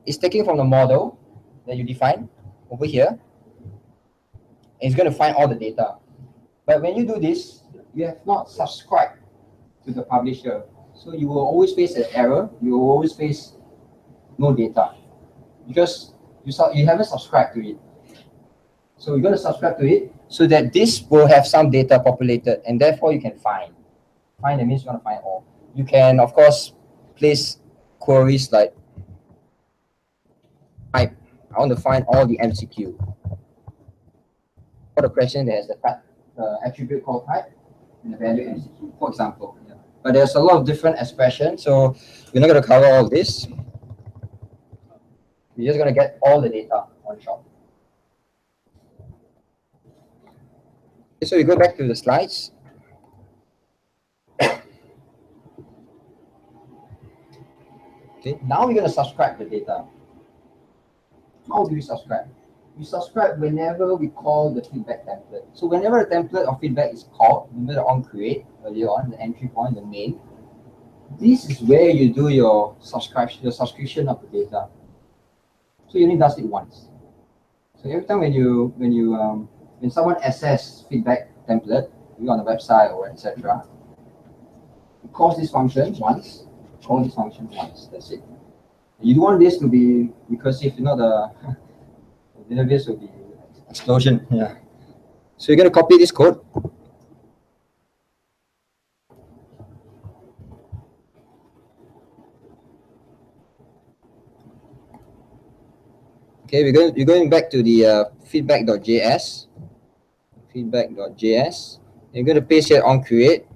is taken from the model that you define over here, and it's going to find all the data. But when you do this, you have not subscribed to the publisher. So you will always face an error. You will always face no data because you haven't subscribed to it. So you're going to subscribe to it so that this will have some data populated, and therefore you can find. Find, that means you're going to find all. You can, of course, place queries like type. I want to find all the MCQ. For the question, there's the type, attribute called type, and the value MCQ, for example. Yeah. But there's a lot of different expressions, so we're not going to cover all this. We're just going to get all the data on shot. Okay, so we go back to the slides. Okay, now we're going to subscribe the data. How do we subscribe? We subscribe whenever we call the feedback template. So whenever a template or feedback is called, remember the onCreate earlier on, the entry point, the main. This is where you do your subscription of the data. So you only does it once. So every time when someone access feedback template, you on the website or etc., it calls this function once. Call this function once. That's it. You don't want this to be recursive. If not, the database will be explosion. Yeah. So you're going to copy this code. Okay, you're going back to the feedback.js. Feedback.js. You're going to paste here on create.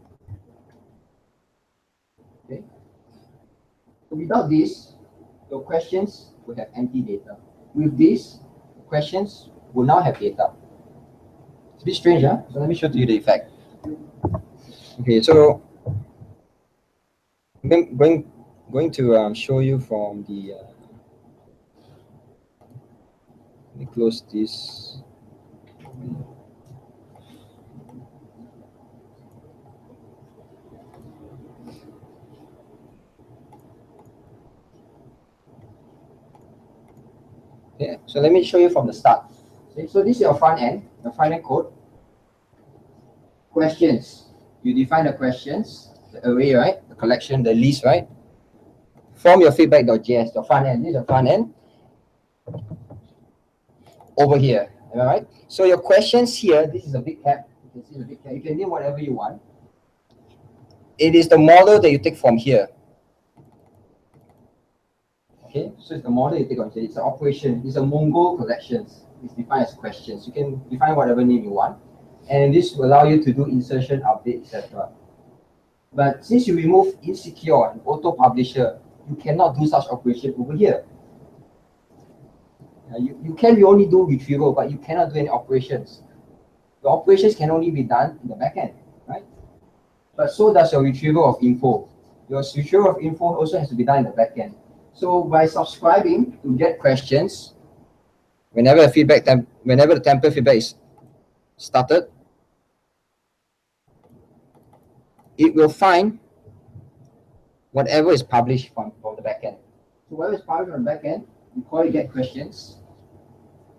Okay. So without this, your questions will have empty data. With this, questions will now have data. It's a bit strange, huh? So let me show you the effect. Okay, so I'm going to show you from the. Let me close this. Okay, so let me show you from the start. Okay, so this is your front end code. Questions. you define the questions, the array, right? The collection, the list, right? From your feedback.js, the front end. This is the front end over here. Am I right? So your questions here, this is a big tab. You can see the big tab. You can name whatever you want. It is the model that you take from here. Okay, so it's the model you take on here. It's an operation. It's a Mongo collections. It's defined as questions. You can define whatever name you want, and this will allow you to do insertion, update, etc. But since you remove insecure and auto publisher, you cannot do such operation over here. You can only do retrieval, but you cannot do any operations. The operations can only be done in the backend, right? But so does your retrieval of info. Your retrieval of info also has to be done in the backend. So by subscribing to get questions, whenever the template feedback is started, it will find whatever is published from the backend. So whatever is published from the backend, we call it get questions.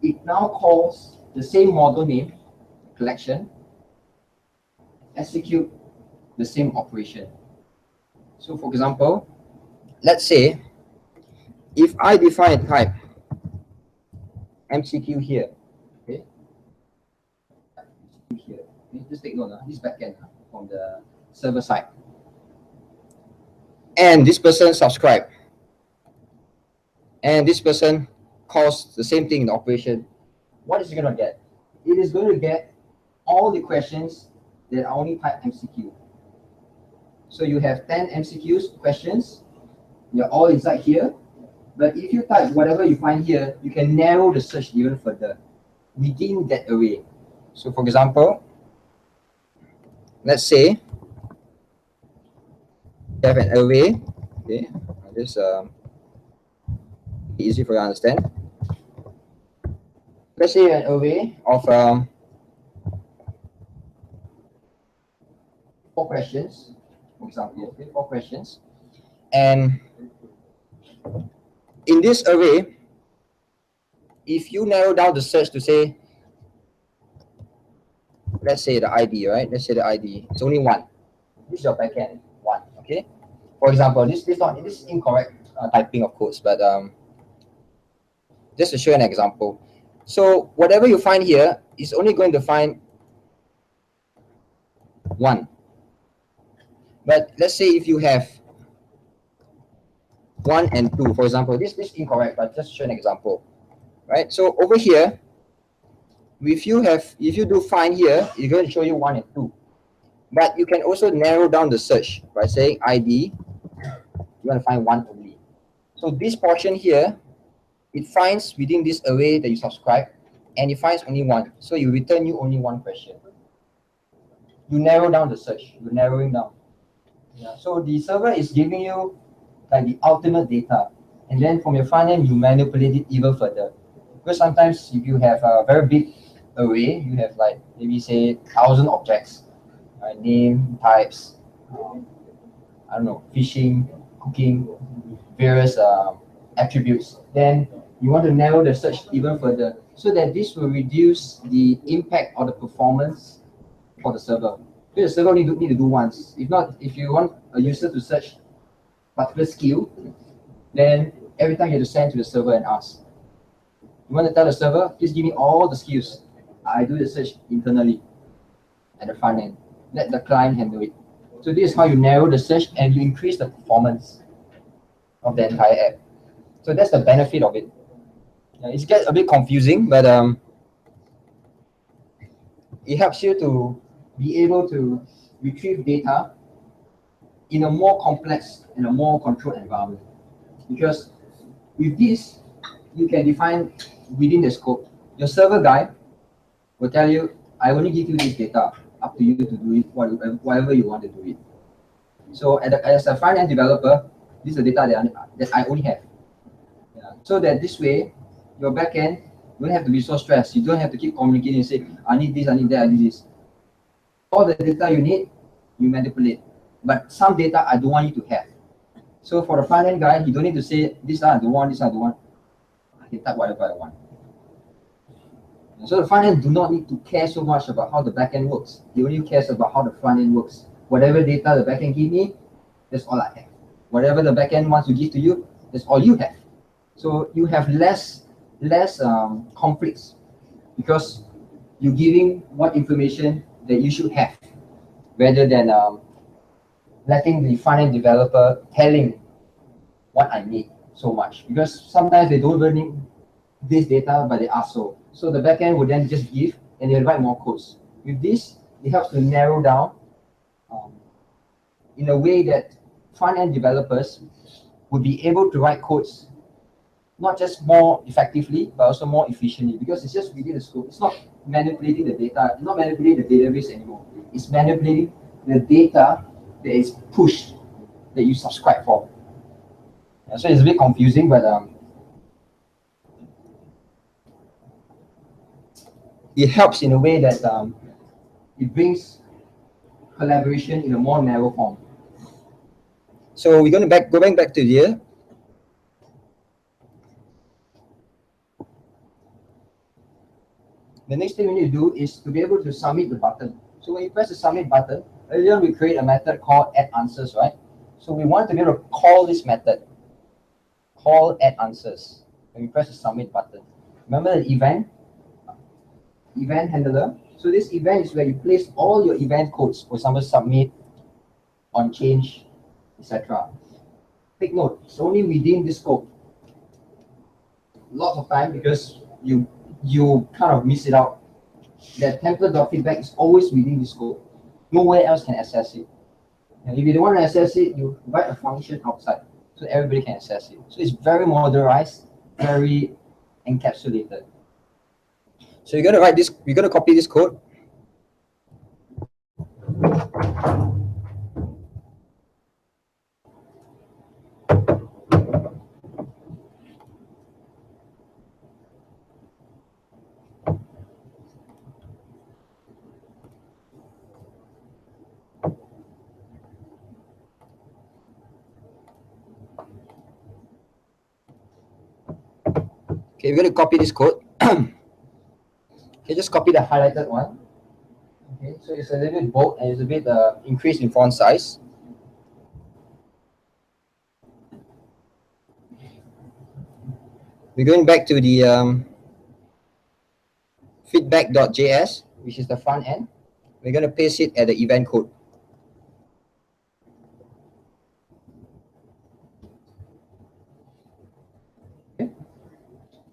It now calls the same model name, collection, execute the same operation. So for example, let's say if I define a type MCQ here, okay, here, okay, just take note, this backend from the server side, and this person subscribe, and this person calls the same thing in the operation. What is it going to get? It is going to get all the questions that are only type MCQ. So you have 10 MCQs questions, they're all inside here. But if you type whatever you find here, you can narrow the search even further within that array. So for example, let's say you have an array, okay, this easy for you to understand. Let's say an array of 4 questions, for example, okay, 4 questions, and in this array, if you narrow down the search to say, let's say the ID, right? Let's say the ID, it's only 1. This is your backend, 1, okay? For example, this is incorrect typing of codes, but just to show an example. So whatever you find here is only going to find 1. But let's say if you have 1 and 2, for example, this is incorrect, but just to show an example, right? So over here, if you do find here, it's going to show you 1 and 2. But you can also narrow down the search by saying ID, you want to find 1 only. So this portion here, it finds within this array that you subscribe, and it finds only 1. So you return you only 1 question. You narrow down the search, you're narrowing down. Yeah. So the server is giving you like the ultimate data, and then from your front end, you manipulate it even further. Because sometimes if you have a very big array, you have like maybe say 1,000 objects, right? Name, types, I don't know, fishing, cooking, various attributes. Then you want to narrow the search even further, so that this will reduce the impact or the performance for the server. Because the server need to do once. If not, if you want a user to search particular skill, then every time you have to send to the server and ask. You want to tell the server, please give me all the skills. I do the search internally at the front end. Let the client handle it. So this is how you narrow the search and you increase the performance of the entire app. So that's the benefit of it. It gets a bit confusing, but it helps you to be able to retrieve data in a more complex and a more controlled environment. Because with this, you can define within the scope. Your server guy will tell you, I only give you this data, up to you to do it whatever you want to do it. So as a front-end developer, this is the data that I only have. Yeah. So that this way, your backend don't have to be so stressed. You don't have to keep communicating and say, I need this, I need that, I need this. All the data you need, you manipulate. But some data I don't want you to have. So for the front-end guy, he don't need to say, this I don't want, this I don't want. I can type whatever I want. And so the front-end do not need to care so much about how the back-end works. He only cares about how the front-end works. Whatever data the backend give me, that's all I have. Whatever the backend wants to give to you, that's all you have. So you have less conflicts because you're giving what information that you should have, rather than letting the front-end developer telling what I need so much. Because sometimes they don't really need this data, but they ask so. So the backend would then just give, and they'll write more codes. With this, it helps to narrow down in a way that front-end developers would be able to write codes not just more effectively, but also more efficiently, because it's just within the scope. It's not manipulating the data, it's not manipulating the database anymore. It's manipulating the data that is pushed, that you subscribe for. So it's a bit confusing, but it helps in a way that it brings collaboration in a more narrow form. So we're going to go back to here. The next thing we need to do is to be able to submit the button. So when you press the submit button, earlier we create a method called add answers, right? So we want to be able to call this method, call add answers, when we press the submit button. Remember the event handler? So this event is where you place all your event codes, for example, submit, on change, etc. Take note, it's only within this scope. Lots of time, because you kind of miss it out. That template.feedback is always within the scope. Nowhere else can access it. And if you don't want to access it, you write a function outside so everybody can access it. So it's very modularized, very encapsulated. So you're gonna write this, we're gonna copy this code. Okay, we're going to copy this code. Okay, just copy the highlighted one. Okay, so it's a little bit bold and it's a bit increased in font size. We're going back to the feedback.js, which is the front end. We're going to paste it at the event code. Okay.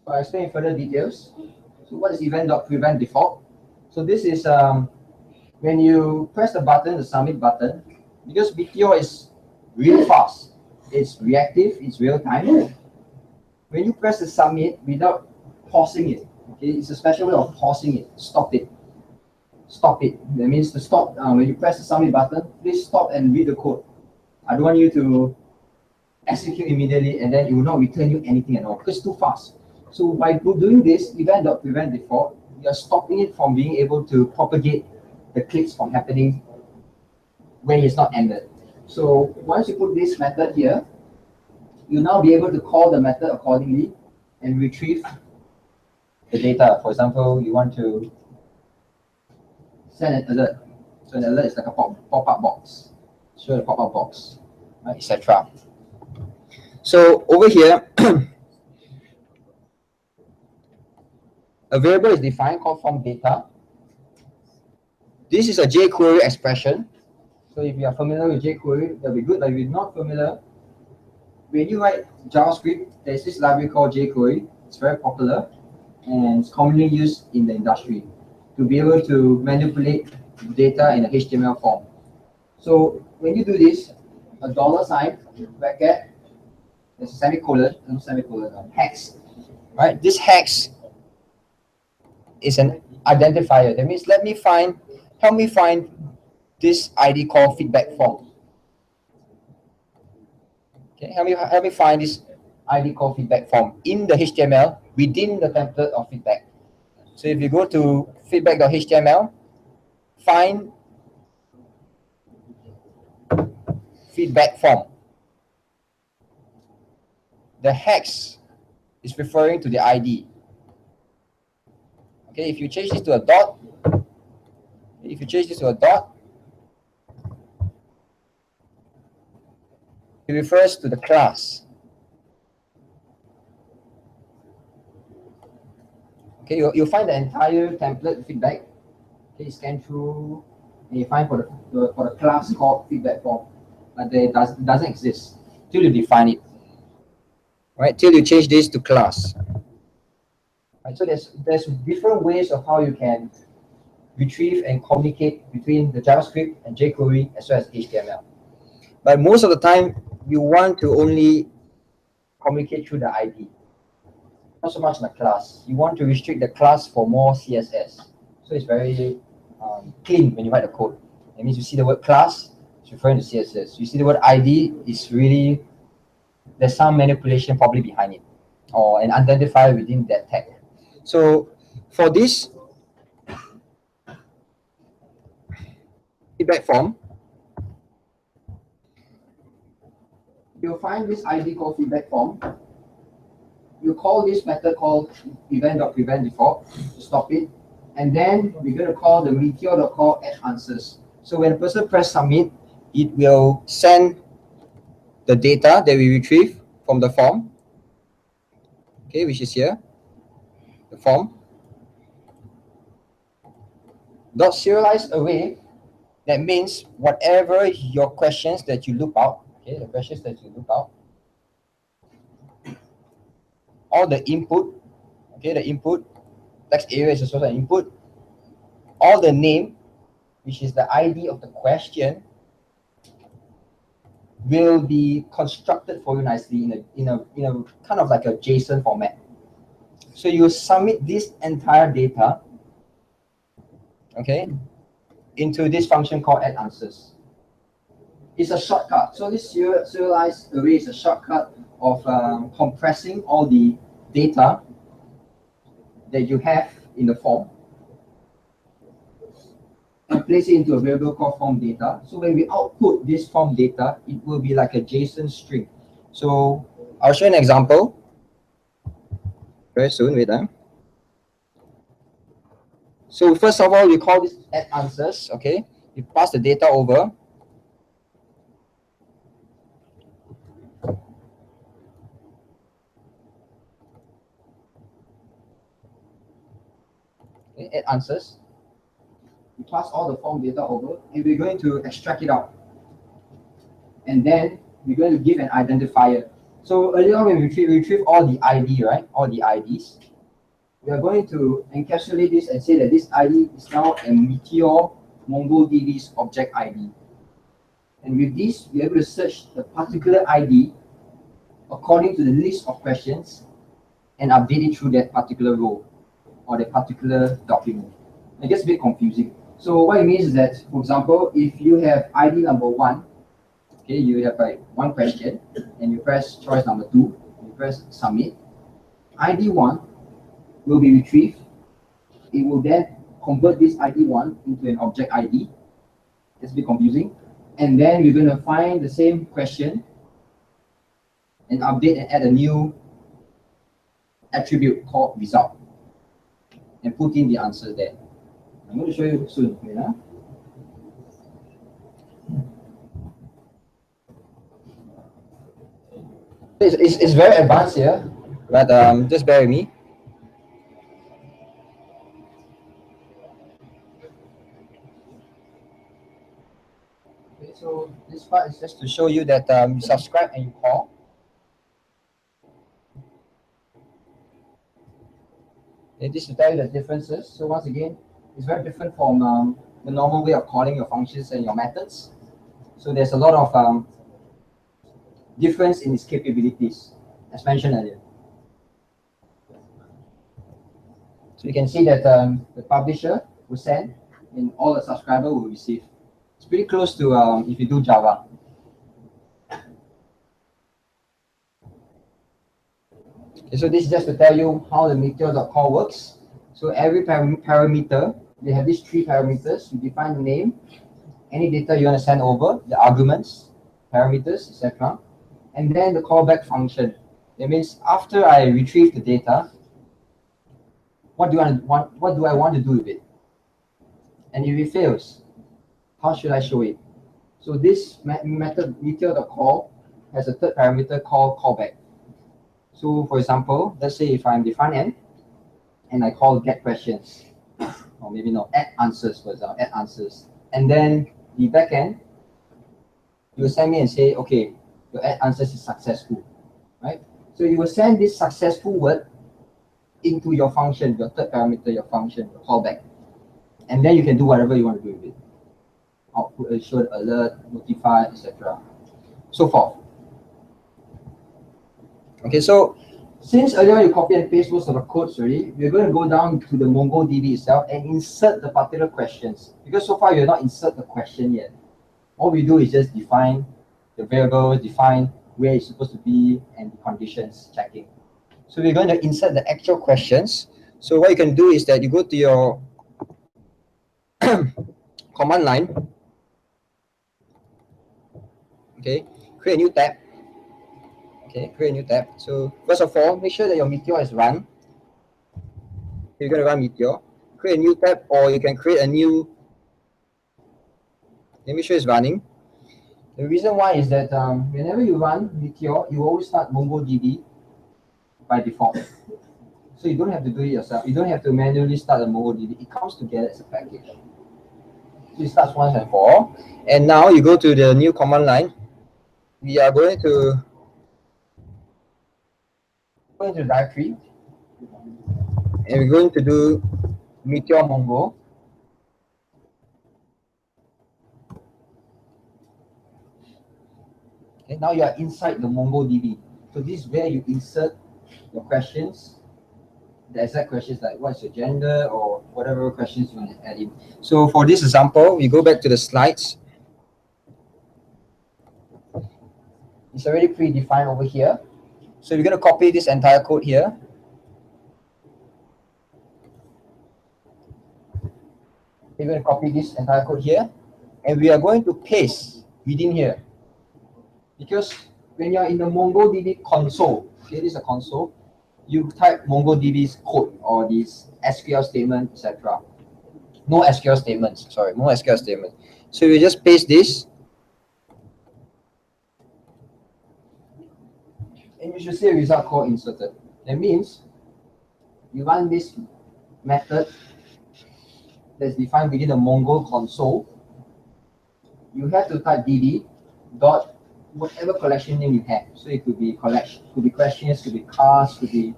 So I'll explain further details. So what is event.prevent default? So this is when you press the button, the submit button, because Meteor is really fast. It's reactive, it's real time. When you press the submit without pausing it, okay, it's a special way of pausing it. Stop it. Stop it. That means to stop. When you press the submit button, please stop and read the code. I don't want you to execute immediately and then it will not return you anything at all because it's too fast. So by doing this, event.prevent default, you are stopping it from being able to propagate the clicks from happening when it's not ended. So once you put this method here, you'll now be able to call the method accordingly and retrieve the data. For example, you want to send an alert. So an alert is like a pop-up box. Show the pop-up box, right, etc. So over here, a variable is defined called form data. This is a jQuery expression. So if you are familiar with jQuery, that'll be good. But if you're not familiar, when you write JavaScript, there's this library called jQuery. It's very popular and it's commonly used in the industry to be able to manipulate data in a HTML form. So when you do this, a $sign, bracket, there's a semicolon, hex, right? This hex is an identifier. That means help me find this ID called feedback form. Okay, help me find this ID called feedback form in the HTML within the template of feedback. So if you go to feedback.html, find feedback form. The hex is referring to the ID. Okay, if you change this to a dot, it refers to the class. Okay, you'll find the entire template feedback. Okay, scan through, and you find for the class called feedback form, but it doesn't exist till you define it. Right, till you change this to class. Right, so there's different ways of how you can retrieve and communicate between the JavaScript and jQuery as well as HTML. But most of the time, you want to only communicate through the ID, not so much in the class. You want to restrict the class for more CSS. So it's very clean when you write the code. It means you see the word class, it's referring to CSS. You see the word ID, it's really, there's some manipulation probably behind it, or an identifier within that tag. So for this feedback form, you'll find this ID called feedback form. You call this method called event.prevent default to stop it. And then we're going to call the meteor.call add answers. So when a person press submit, it will send the data that we retrieve from the form, okay, which is here, the form. Dot serialized array, that means whatever your questions that you loop out, okay, the questions that you loop out, all the input, okay, the input, text area is also an input, all the name, which is the ID of the question, will be constructed for you nicely in a kind of like a JSON format. So you submit this entire data, okay, into this function called add answers. It's a shortcut. So this serialized array is a shortcut of compressing all the data that you have in the form and place it into a variable called form data. So when we output this form data, it will be like a JSON string. So I'll show you an example very soon. Wait. So first of all, we call this add answers. Okay, you pass the data over. Okay, add answers. We pass all the form data over, and we're going to extract it out. And then we're going to give an identifier. So earlier on when we retrieve all the ID, right? All the IDs. We are going to encapsulate this and say that this ID is now a Meteor MongoDB's object ID. And with this, we're able to search the particular ID according to the list of questions and update it through that particular row or the particular document. It gets a bit confusing. So what it means is that, for example, if you have ID number 1, okay, you have like one question, and you press choice number 2, you press submit. ID 1 will be retrieved. It will then convert this ID 1 into an object ID. It's a bit confusing. And then we're going to find the same question and update and add a new attribute called result and put in the answer there. I'm going to show you soon. Yeah? It's very advanced here, but just bear with me. Okay, so this part is just to show you that you subscribe and you call. Okay, this to tell you the differences. So once again, it's very different from the normal way of calling your functions and your methods. So there's a lot of difference in its capabilities, as mentioned earlier. So you can see that the publisher will send and all the subscriber will receive. It's pretty close to if you do Java. Okay, so this is just to tell you how the meteor.call works. So every parameter, they have these 3 parameters. You define the name, any data you want to send over, the arguments, parameters, etc. And then the callback function. That means after I retrieve the data, what do I want to do with it? And if it fails, how should I show it? So this method, meteor.call, has a third parameter called callback. So for example, let's say if I'm the front end and I call get questions, or maybe no, add answers, for example, add answers. And then the back end, you will send me and say, okay, your add answers is successful, right? So you will send this successful word into your function, your third parameter, your function, your callback. And then you can do whatever you want to do with it. Output, show alert, notify, etc. So forth. Okay, so since earlier you copy and paste most of the codes already, we're going to go down to the MongoDB itself and insert the particular questions. Because so far you're not insert the question yet. All we do is just define the variables, define where it's supposed to be, and the conditions checking. So we're going to insert the actual questions. So what you can do is that you go to your command line. Okay, create a new tab. Okay, create a new tab. So first of all, make sure that your Meteor is run. You're going to run Meteor. Create a new tab, or you can create a new. Make sure it's running. The reason why is that whenever you run Meteor, you always start MongoDB by default. So you don't have to do it yourself. You don't have to manually start a MongoDB. It comes together as a package. So it starts once and for all. And now you go to the new command line. We are going to go into the directory. And we're going to do Meteor Mongo. Okay, now you are inside the MongoDB. So this is where you insert your questions, the exact questions like what's your gender or whatever questions you want to add in. So for this example, we go back to the slides. It's already predefined over here. So we're going to copy this entire code here. We're going to copy this entire code here, and we are going to paste within here. Because when you're in the MongoDB console, okay, this is a console, you type MongoDB's code or this SQL statement, etc. No SQL statements, sorry, no SQL statements. So you just paste this, and you should see a result called inserted. That means you run this method that's defined within the Mongo console. You have to type DB dot whatever collection name you have. So it could be collection, could be questions, could be cars, could be,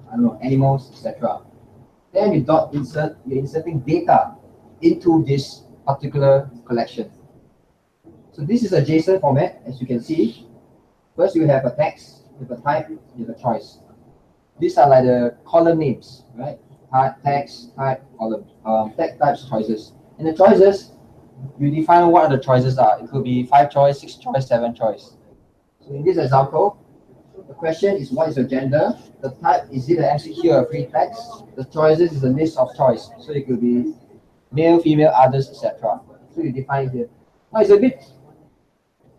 I don't know, animals, etc. Then you dot insert, you're inserting data into this particular collection. So this is a JSON format, as you can see. First you have a text, you have a type, you have a choice. These are like the column names, right? Text, type, column, text types, choices. And the choices, you define what the choices are. It could be 5 choice, 6 choice, 7 choice. So in this example, the question is what is your gender? The type, is it an MCQ or a free text? The choices is a list of choice. So it could be male, female, others, etc. So you define it here. Now it's a bit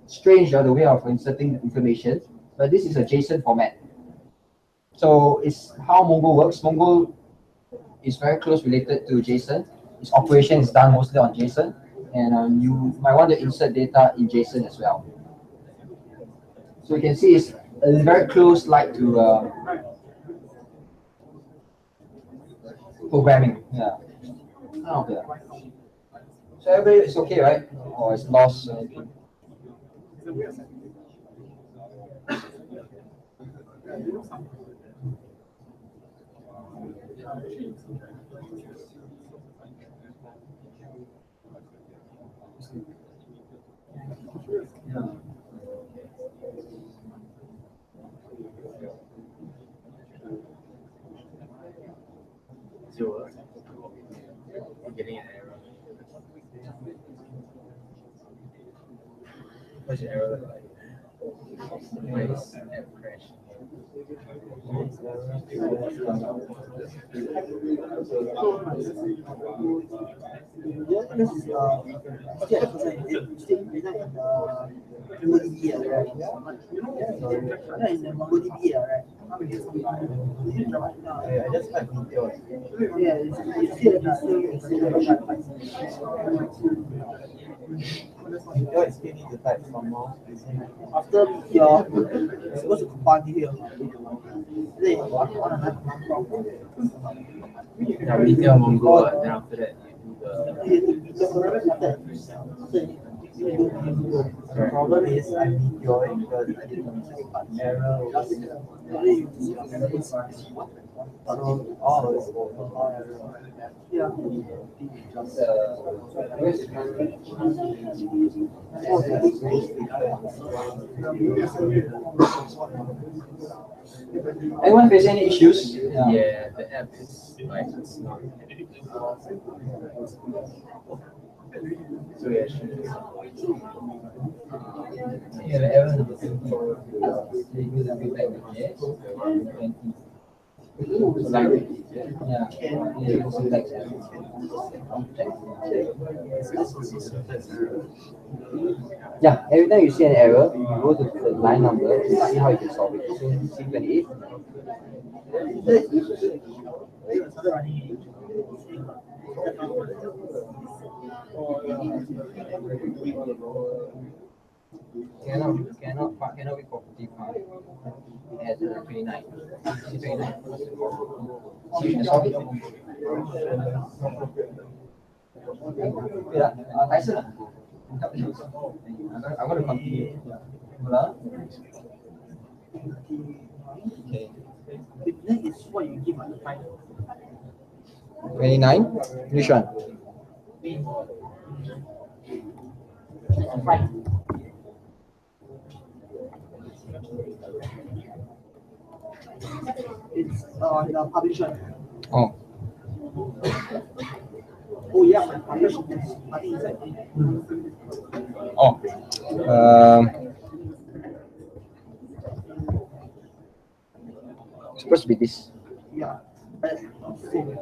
strange the way of inserting the information, but this is a JSON format. So it's how Mongo works. Mongo is very close related to JSON. Its operation is done mostly on JSON. And you might want to insert data in JSON as well. So you can see it's a very close like to programming. Yeah. Oh, yeah. So everybody, it's okay, right? Or it's lost. Getting an error. What's your error look like? Nice app crash. Meteor is still need to type some more. After Meteor, it's supposed to combine here. Then on another Yeah, Meteor Mongo, and then after that you do the. The problem is I'm Meteoring because I didn't use error. Yeah. Anyone face any issues? Yeah, the app is like it's not. So yeah, Yeah, the error number 20. They use a feedback with yes, 20. So like, yeah, syntax error. Yeah, every time you see an error, you go to the line number to see how you can solve it. So C28. Cannot be property 5. It has 29. C29. So you can solve it. Tyson. I'm going to continue. Okay. That is what you give the final. 29. Which one? It's the publisher. Oh. Oh yeah, my publisher is nothing inside. Oh. It's supposed to be this. Yeah. Same.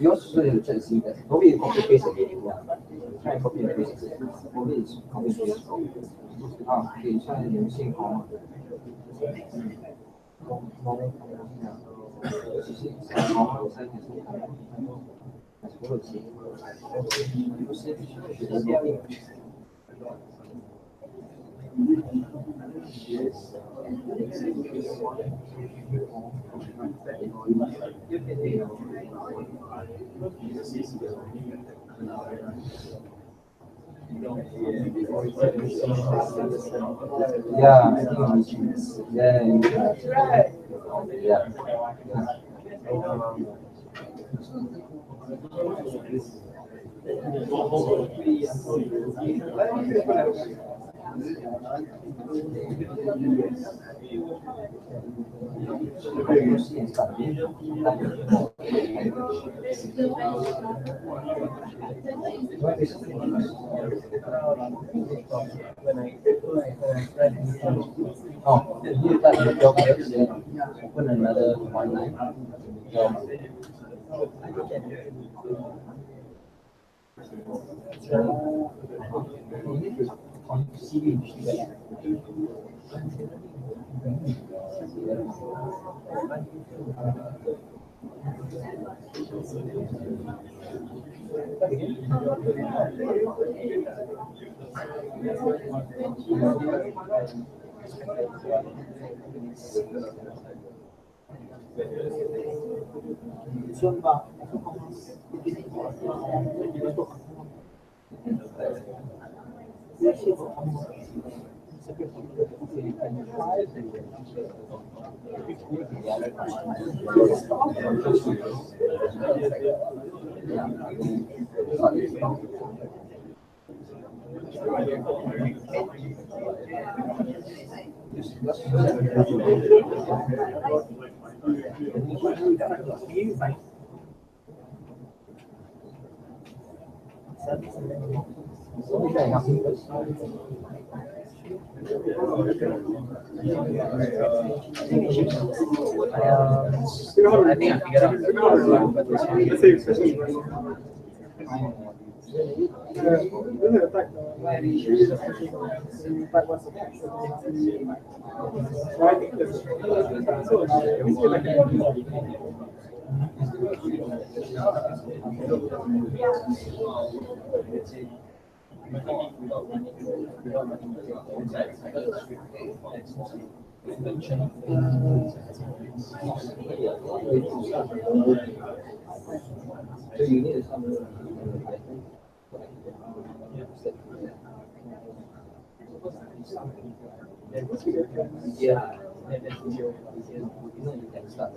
Yours also need to check the syntax. Probably you copy paste again. Try and copy and paste. Probably it's copy and paste. Okay, so you're missing comma. Oh, you type the job text, then open another command line. I think I figured out but this one. So you need some yeah. You can start.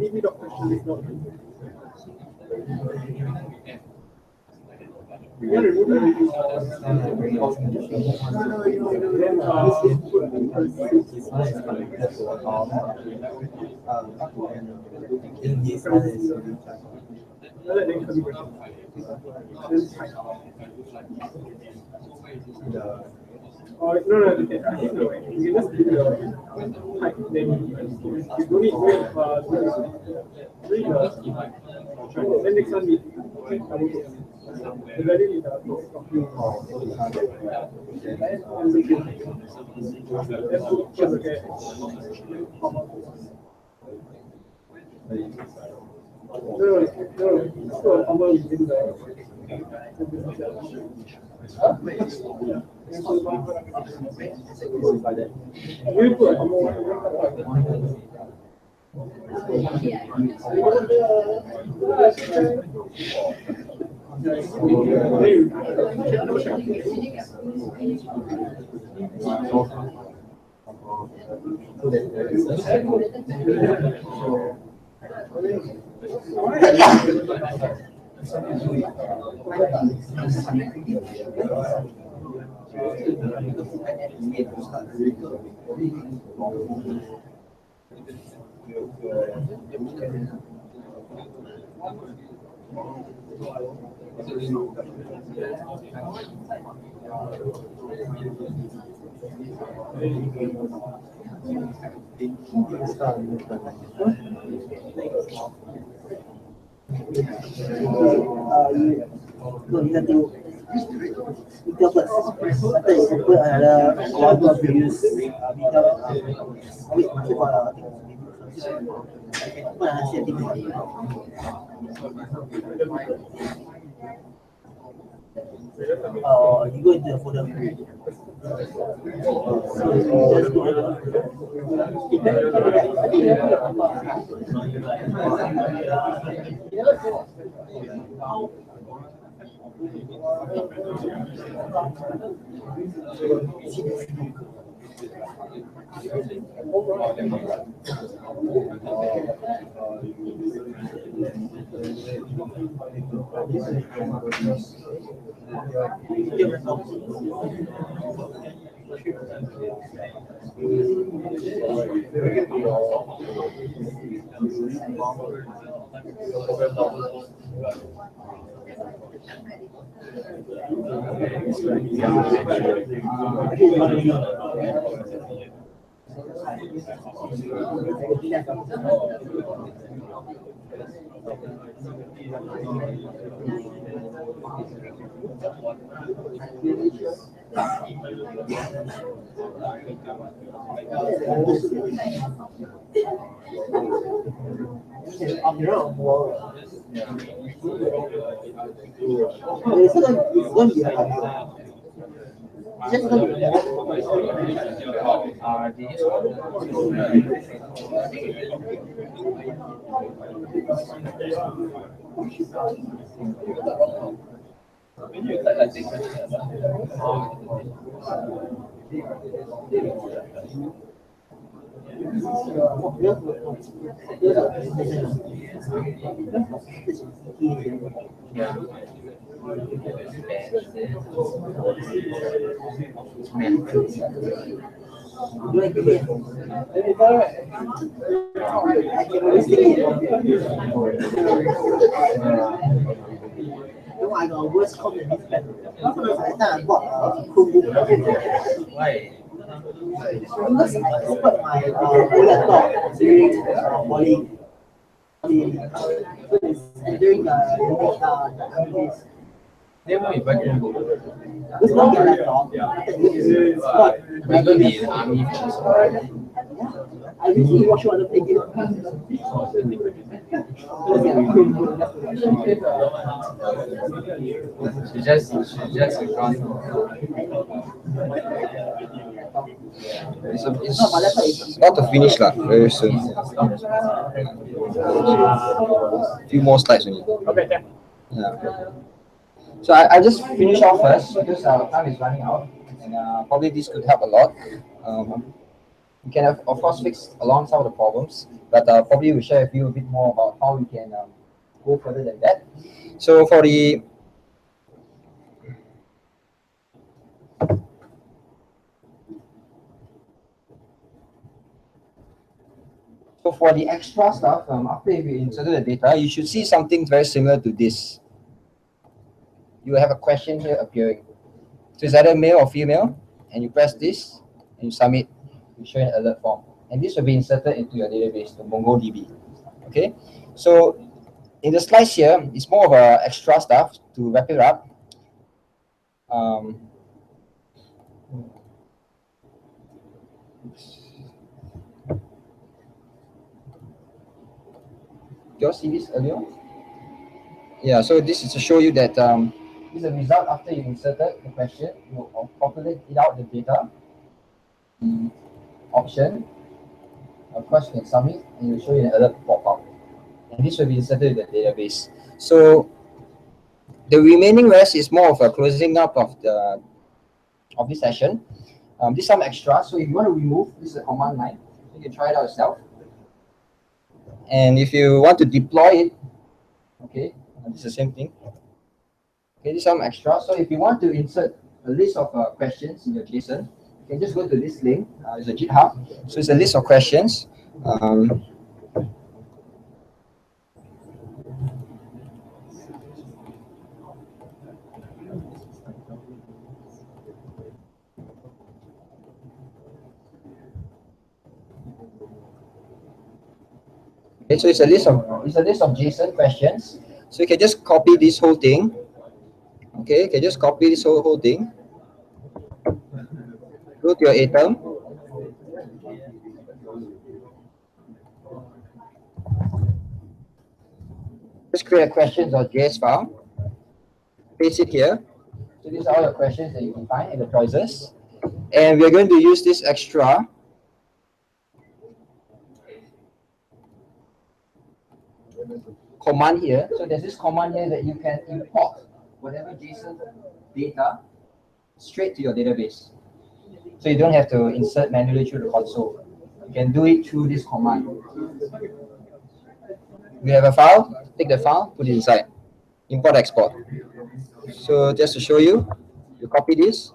DB dot question is not. We can remove everything. No, I think no. You can just do the type, then you don't need then next one is the value is No, you have to meter first. After you can put another one to use meter. Wait, I think put another setting. You go into the folder. Just No, I got a worse copy of this pen. I think I bought a Chromebook. Why? Because I expert my laptop during poly. During the holidays. Then why you buy Chromebook? Because not get laptop. We're going to be in the army for I recently watched one of the game. She just gone. It's about to finish lah, very soon. Few more slides only. Okay, yeah. Yeah. So I just finish off first because our time is running out, and probably this could help a lot. We can of course fix along some of the problems, but probably we'll share with you a bit more about how we can go further than that. So for the extra stuff, after you inserted the data, you should see something very similar to this. You will have a question here appearing. So it's either male or female, and you press this, and you submit. You show an alert form, and this will be inserted into your database, the MongoDB. Okay, so in the slides here, it's more of a extra stuff to wrap it up. You all see this earlier? Yeah, so this is to show you that this is the result after you inserted the question. You populate it out the data, the option. Of course, you can submit, and it will show you an alert pop up. And this will be inserted in the database. So the remaining rest is more of a closing up of this session. This is some extra. So if you want to remove, this is a command line. You can try it out yourself. And if you want to deploy it, okay, it's the same thing. Okay, this is some extra. So if you want to insert a list of questions in your JSON, you can just go to this link. It's a GitHub. So it's a list of questions. Okay, so it's a list of JSON questions. So you can just copy this whole thing. Okay, you can just copy this whole thing. Go to your Atom. Just create a questions.js file. Paste it here. So these are all your questions that you can find and the choices. And we're going to use this extra command here. So there's this command here that you can import whatever JSON data straight to your database. So you don't have to insert manually through the console. You can do it through this command. We have a file, take the file, put it inside. Import, export. So just to show you, you copy this,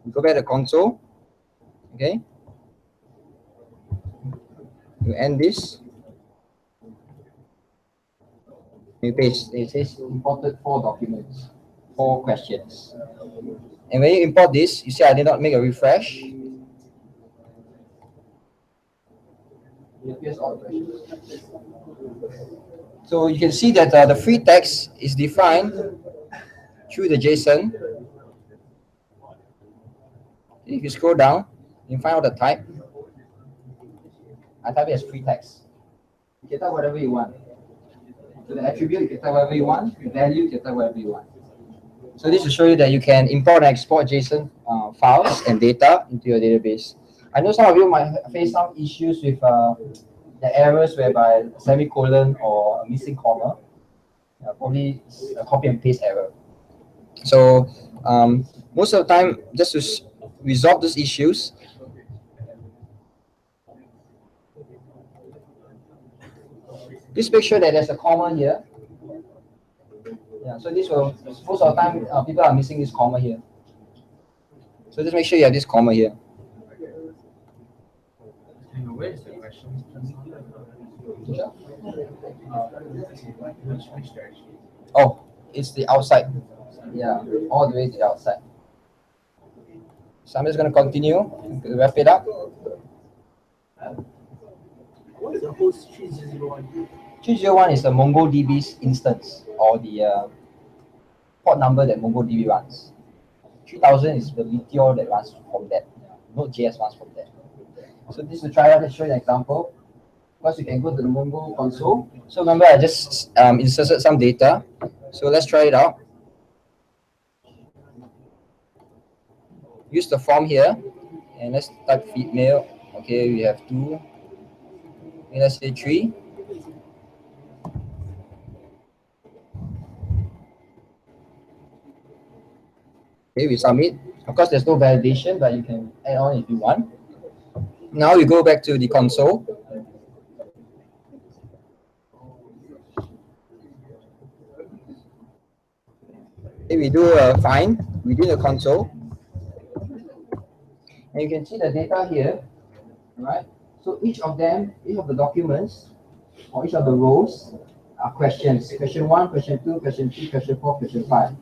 you go back to the console, okay? You end this, you paste. It says imported 4 documents, 4 questions. And when you import this, you see I did not make a refresh. Here's all the questions. So you can see that the free text is defined through the JSON. If you scroll down, you can find out the type. I type it as free text. You can type whatever you want. So the attribute, you can type whatever you want. The value, you can type whatever you want. So this will show you that you can import and export JSON files and data into your database. I know some of you might face some issues with the errors whereby a semicolon or a missing comma, probably a copy and paste error. So most of the time, just to resolve these issues, just make sure that there's a comma here. Yeah, so this will, most of the time, people are missing this comma here. So just make sure you have this comma here. Where is the question? Which direction? Oh, it's the outside. Yeah, all the way to the outside. So I'm just going to continue, wrap it up. What is the host 301? 301 is the MongoDB's instance, or the port number that MongoDB runs. 3000 is the Meteor that runs from that. Node.js runs from that. So this is to try out and show you an example. First, you can go to the Mongo console. So remember, I just inserted some data. So let's try it out. Use the form here, and let's type feed mail. Okay, we have 2. And let's say 3. Okay, we submit. Of course, there's no validation, but you can add on if you want. Now we go back to the console. Okay, we do a find within the console. And you can see the data here, right? So each of them, each of the documents, or each of the rows are questions. Question 1, question 2, question 3, question 4, question 5.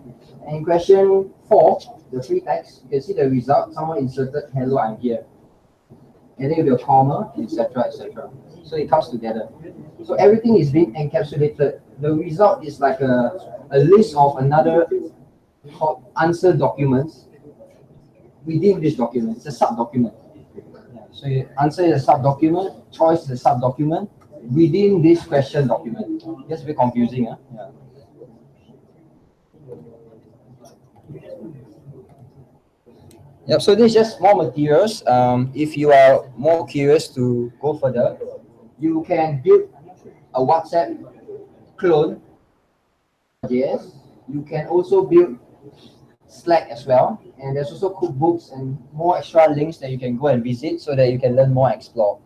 And in question 4, the free text, you can see the result. Someone inserted hello, I'm here. And then with a comma, etc., etc. So it comes together. So everything is being encapsulated. The result is like a list of another answer documents within this document. It's a sub-document. Yeah. So answer is a sub-document, choice is a sub-document within this question document. That's a bit confusing. Huh? Yeah. Yep, so this is just more materials. If you are more curious to go further, you can build a WhatsApp clone JS. You can also build Slack as well. And there's also cookbooks and more extra links that you can go and visit so that you can learn more and explore.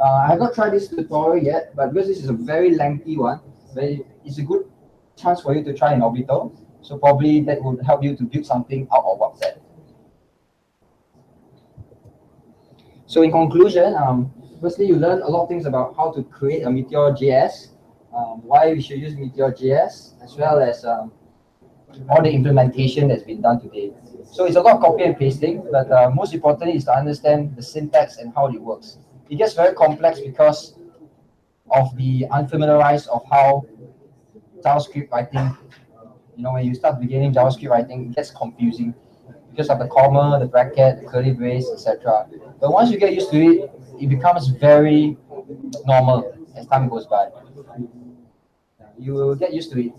I have not tried this tutorial yet, but because this is a very lengthy one, it's a good chance for you to try in Orbital. So probably that will help you to build something out of WhatsApp. So in conclusion, firstly, you learn a lot of things about how to create a MeteorJS, why we should use MeteorJS, as well as all the implementation that's been done today. So it's a lot of copy and pasting, but most importantly is to understand the syntax and how it works. It gets very complex because of the unfamiliarized of how JavaScript writing, when you start beginning JavaScript writing, it gets confusing because of the comma, the bracket, the curly brace, etc. But once you get used to it, it becomes very normal as time goes by. You will get used to it.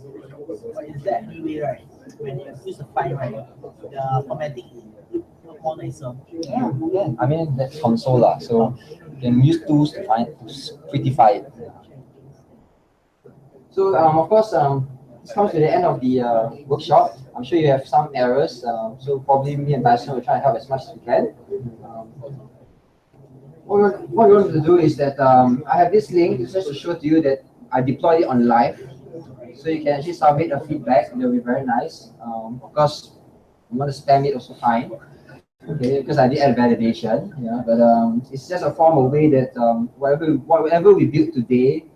But is there any way, right, when you use the file, right, the formatting look more nicer? Yeah. I mean, that's console lah. So you can use tools to prettify it. So of course, this comes to the end of the workshop. I'm sure you have some errors. So probably me and Tyson will try to help as much as we can. What we want to do is that I have this link just to show to you that I deployed it on live. So you can actually submit a feedback, and it'll be very nice. Of course, you want to spam it also fine. Okay, because I did add validation. Yeah, but it's just a form of way that whatever we built today.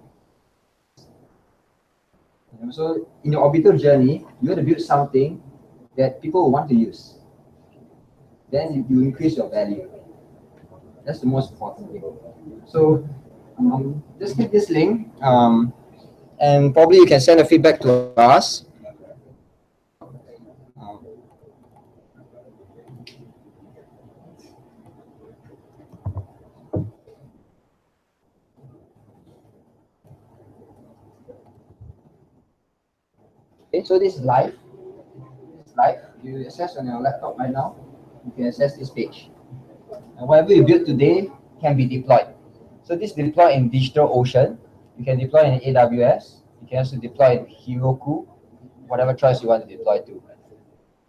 So in your orbital journey, you want to build something that people will want to use. Then you increase your value. That's the most important thing. So just click this link, and probably you can send a feedback to us. Okay, so this is live. It's live. You access on your laptop right now. You can access this page. And whatever you build today can be deployed. So this deploy in DigitalOcean. You can deploy in AWS. You can also deploy in Heroku, whatever choice you want to deploy to.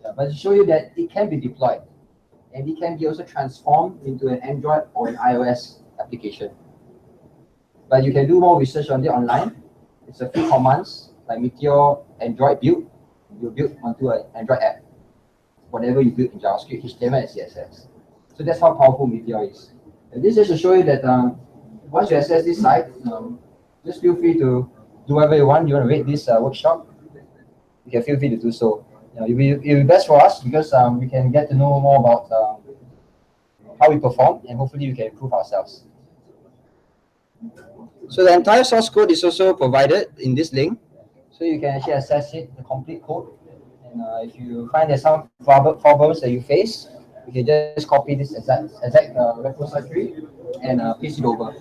Yeah, but to show you that it can be deployed, and it can be also transformed into an Android or an iOS application. But you can do more research on it online. It's a few commands like Meteor Android build. You build onto an Android app. Whatever you build in JavaScript, HTML, and CSS. So that's how powerful Meteor is. And this is to show you that once you access this site, just feel free to do whatever you want. You want to rate this workshop, you can feel free to do so. It'll be best for us because we can get to know more about how we perform, and hopefully we can improve ourselves. So the entire source code is also provided in this link, so you can actually access it, the complete code. And if you find there's some problems that you face, you can just copy this exact repository and paste it over.